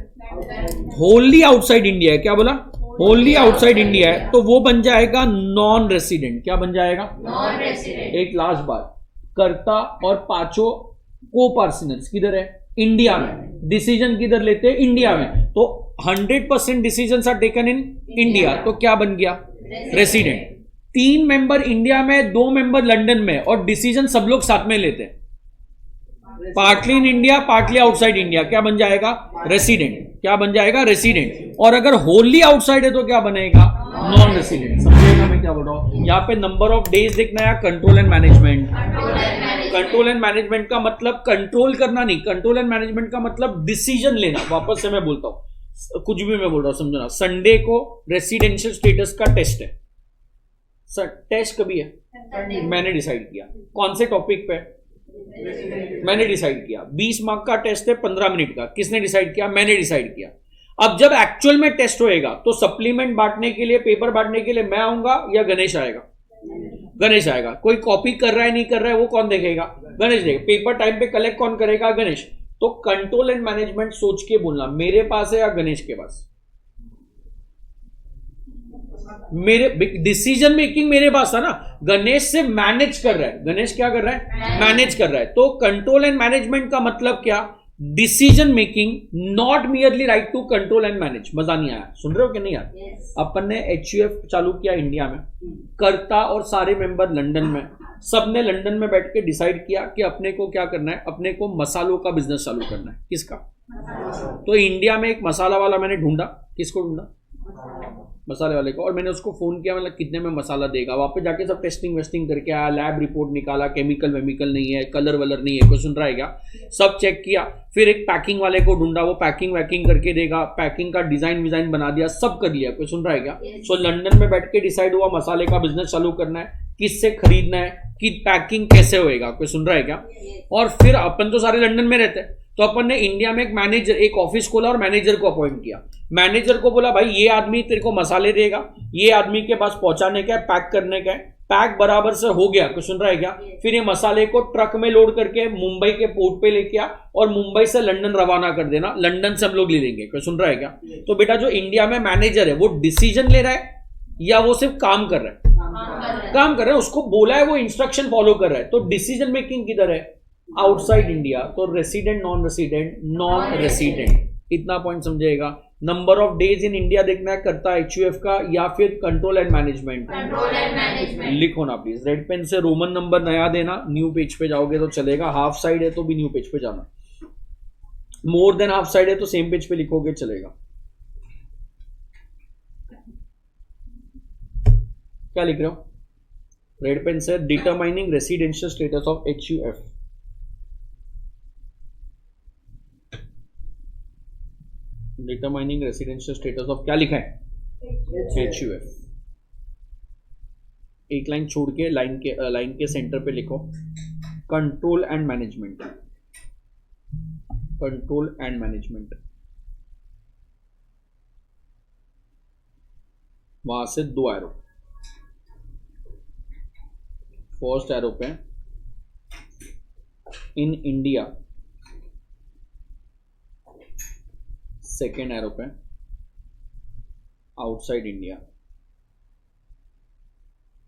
[SPEAKER 1] होली आउटसाइड इंडिया है। क्या बोला? होली आउटसाइड इंडिया है। तो वो बन जाएगा नॉन रेसिडेंट। क्या बन जाएगा?
[SPEAKER 2] Non resident.
[SPEAKER 1] एक लास्ट बात, कर्ता और पांचों को पार्टनर्स किधर है? इंडिया में। डिसीजन किधर लेते हैं? इंडिया में। तो 100% decision are taken in India. तो क्या बन गया? रेसिडेंट। 3 मेंबर इंडिया में, 2 मेंबर लंदन में, और डिसीजन सब लोग साथ में लेते हैं, partly in India, partly outside India. क्या बन जाएगा? रेसिडेंट। क्या बन जाएगा? रेसिडेंट। और अगर होली आउटसाइड है तो क्या बनेगा? Non resident. समझेगा मैं क्या बोल रहा हूं? यहां पे नंबर ऑफ डेज देखना है, control and management. Control and management का मतलब कंट्रोल करना नहीं, कंट्रोल एंड मैनेजमेंट का मतलब डिसीजन लेना। वापस से मैं बोलता हूं, कुछ भी मैं बोल रहा हूं समझना। संडे को रेसिडेंशियल स्टेटस का टेस्ट है। सर टेस्ट कभी है? मैंने डिसाइड किया। कौन से टॉपिक पे? मैंने डिसाइड किया। 20 मार्क का टेस्ट है, 15 मिनट का। किसने डिसाइड किया? मैंने डिसाइड किया। अब जब एक्चुअल में टेस्ट होएगा तो सप्लीमेंट बांटने के लिए, पेपर बांटने के लिए मैं आऊंगा या गणेश आएगा? गणेश आएगा। कोई कॉपी कर रहा है नहीं कर रहा है वो कौन देखेगा? गणेश देखेगा। पेपर टाइम पे कलेक्ट कौन करेगा? गणेश। तो कंट्रोल एंड मैनेजमेंट सोच के बोलना, मेरे पास है या गणेश के पास? मेरे डिसीजन मेकिंग मेरे पास था ना, गणेश से मैनेज कर रहा है। गणेश क्या कर रहा है? मैनेज कर रहा है। तो कंट्रोल एंड मैनेजमेंट का मतलब क्या? Decision making, not merely right to control and manage. मजा नहीं आया? सुन रहे हो कि नहीं यार?
[SPEAKER 2] Yes.
[SPEAKER 1] अपन ने HUF चालू किया इंडिया में, कर्ता और सारे मेंबर लंदन में। सबने लंदन में बैठ के डिसाइड किया कि अपने को क्या करना है, अपने को मसालों का बिजनेस चालू करना है। किसका? तो इंडिया में एक मसाला वाला मैंने ढूंढा। किसको ढूंढा? मसाले वाले को। और मैंने उसको फोन किया, मतलब कितने में मसाला देगा। वहां पे जाके सब टेस्टिंग वेस्टिंग करके आया, लैब रिपोर्ट निकाला, केमिकल वेमिकल नहीं है, कलर वलर नहीं है, कोई सुन रहा है क्या? सब चेक किया। फिर एक पैकिंग वाले को ढूंढा, वो पैकिंग वैकिंग करके देगा, पैकिंग का डिजाइन विजाइन बना दिया, सब कर लिया। कोई सुन रहा है क्या? सो लंदन में बैठ के डिसाइड हुआ मसाले का बिजनेस चालू करना है, किससे खरीदना है, कि पैकिंग कैसे होएगा। कोई सुन रहा है क्या? और फिर अपन तो सारे लंदन में रहते हैं, तो अपन ने इंडिया में एक मैनेजर, एक ऑफिस खोला और मैनेजर को अपॉइंट किया। मैनेजर को बोला भाई ये आदमी तेरे को मसाले देगा, ये आदमी के पास पहुंचाने का है, पैक करने का है। पैक बराबर से हो गया। कुछ सुन रहा है क्या? फिर ये मसाले को ट्रक में लोड करके मुंबई के पोर्ट पे लेके आ और मुंबई से लंदन रवाना कर देना। लंदन से हम लोग ले लेंगे। कुछ सुन रहा है क्या? तो बेटा जो इंडिया में मैनेजर है वो डिसीजन ले रहा है या वो सिर्फ काम कर रहा है? काम कर रहा है। उसको बोला है, वो इंस्ट्रक्शन फॉलो कर रहा है। तो डिसीजन मेकिंग किधर है? Outside India. तो resident, non resident, non resident. इतना पॉइंट समझेगा। Number of days in India देखना है करता HUF का या फिर control and management?
[SPEAKER 2] Control and management.
[SPEAKER 1] लिखो ना प्लीज, रेड पेन से रोमन नंबर नया देना। न्यू पेज पे जाओगे तो चलेगा, हाफ साइड है तो भी न्यू पेज पे जाना, मोर देन हाफ साइड है तो सेम पेज पे लिखोगे चलेगा। क्या लिख रहे हो? रेड पेन से determining residential status of HUF। Determining residential status of क्या लिखा है? HUF। एक लाइन छोड़ के लाइन के सेंटर पे लिखो control and management. Control and management. वहां से 2 एरो। फर्स्ट एरो पे इन इंडिया, सेकेंड एरो पे outside India.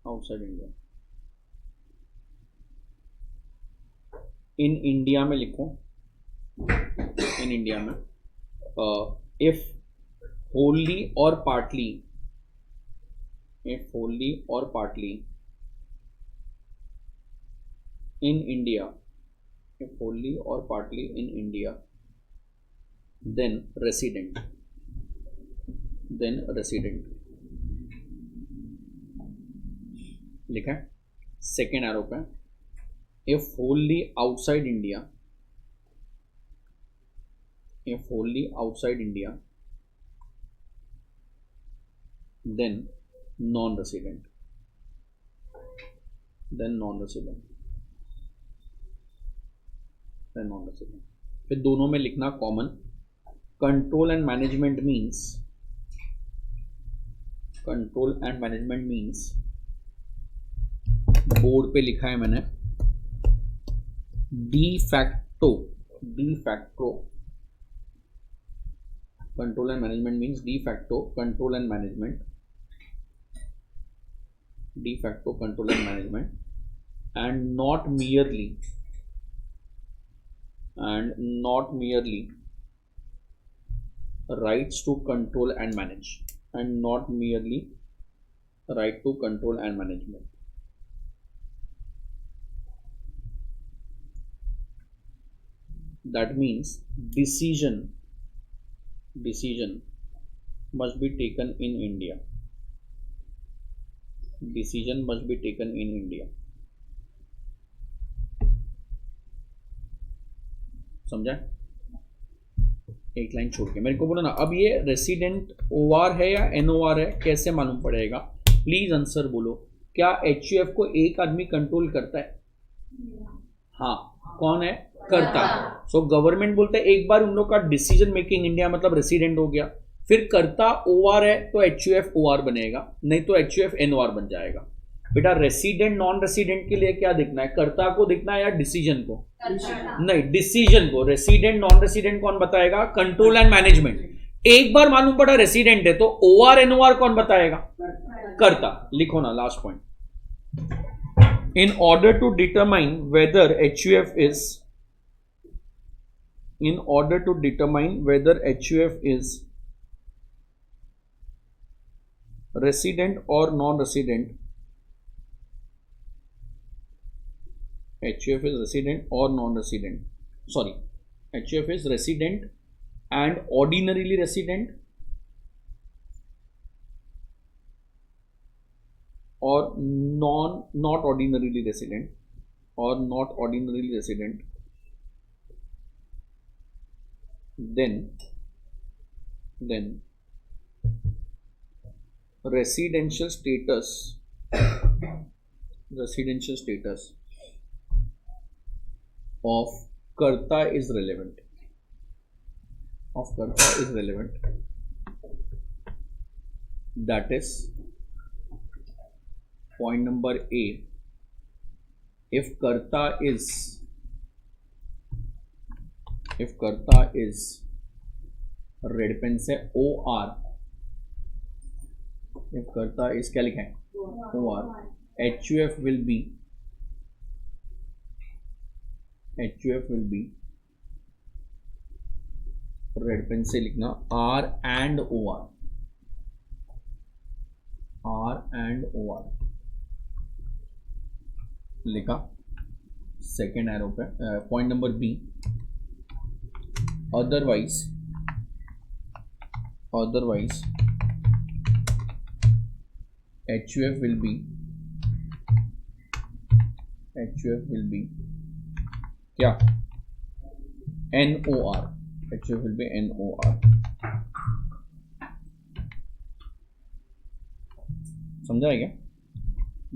[SPEAKER 1] Outside India. In India में लिखो, इन इंडिया में इफ होली और पार्टली, इफ होली और partly in India, if wholly or partly in India, then resident, लिखा है. सेकेंड एरो पे if wholly outside India, then non-resident, फिर दोनों में लिखना common. Control and management means board पे लिखा है मैंने de facto. Control and management means de facto control and management, and not merely rights to control and manage, right to control and management. That means decision must be taken in India. समझा? एक line छोड़ के मेरे को बोलो ना. अब ये रेसिडेंट ओआर है या एनओआर है, कैसे मालूम पड़ेगा? प्लीज आंसर बोलो. क्या एचयूएफ को एक आदमी कंट्रोल करता है? हाँ. कौन है? करता. सो गवर्नमेंट बोलता है एक बार उन लोग का डिसीजन मेकिंग इंडिया मतलब रेसिडेंट हो गया. फिर करता ओआर है तो एचयूएफ ओआर बनेगा, नहीं तो एचयूएफ एनओआर बन जाएगा. बेटा रेसिडेंट नॉन रेसिडेंट के लिए क्या दिखना है? कर्ता को दिखना है या डिसीजन को? नहीं, डिसीजन को. रेसिडेंट नॉन रेसिडेंट कौन बताएगा? Control and management. एक बार मालूम पड़ा रेसिडेंट है तो ओआर एनओआर कौन बताएगा? कर्ता. लिखो ना last point. In order to determine whether HUF is resident or non-resident, HUF is resident or non-resident. Sorry, HUF is resident and ordinarily resident or not ordinarily resident then residential status of karta is relevant. That is point number A. If karta is red pen से OR, if karta is क्या लिखा है? OR, HUF will be red pen से लिखना R and OR. लिखा. Second arrow पे point number B. Otherwise HUF will be क्या? NOR. HUF will be NOR. समझा है क्या?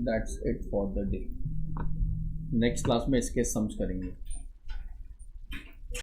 [SPEAKER 1] That's it for the day. Next class में इसके सम्स करेंगे.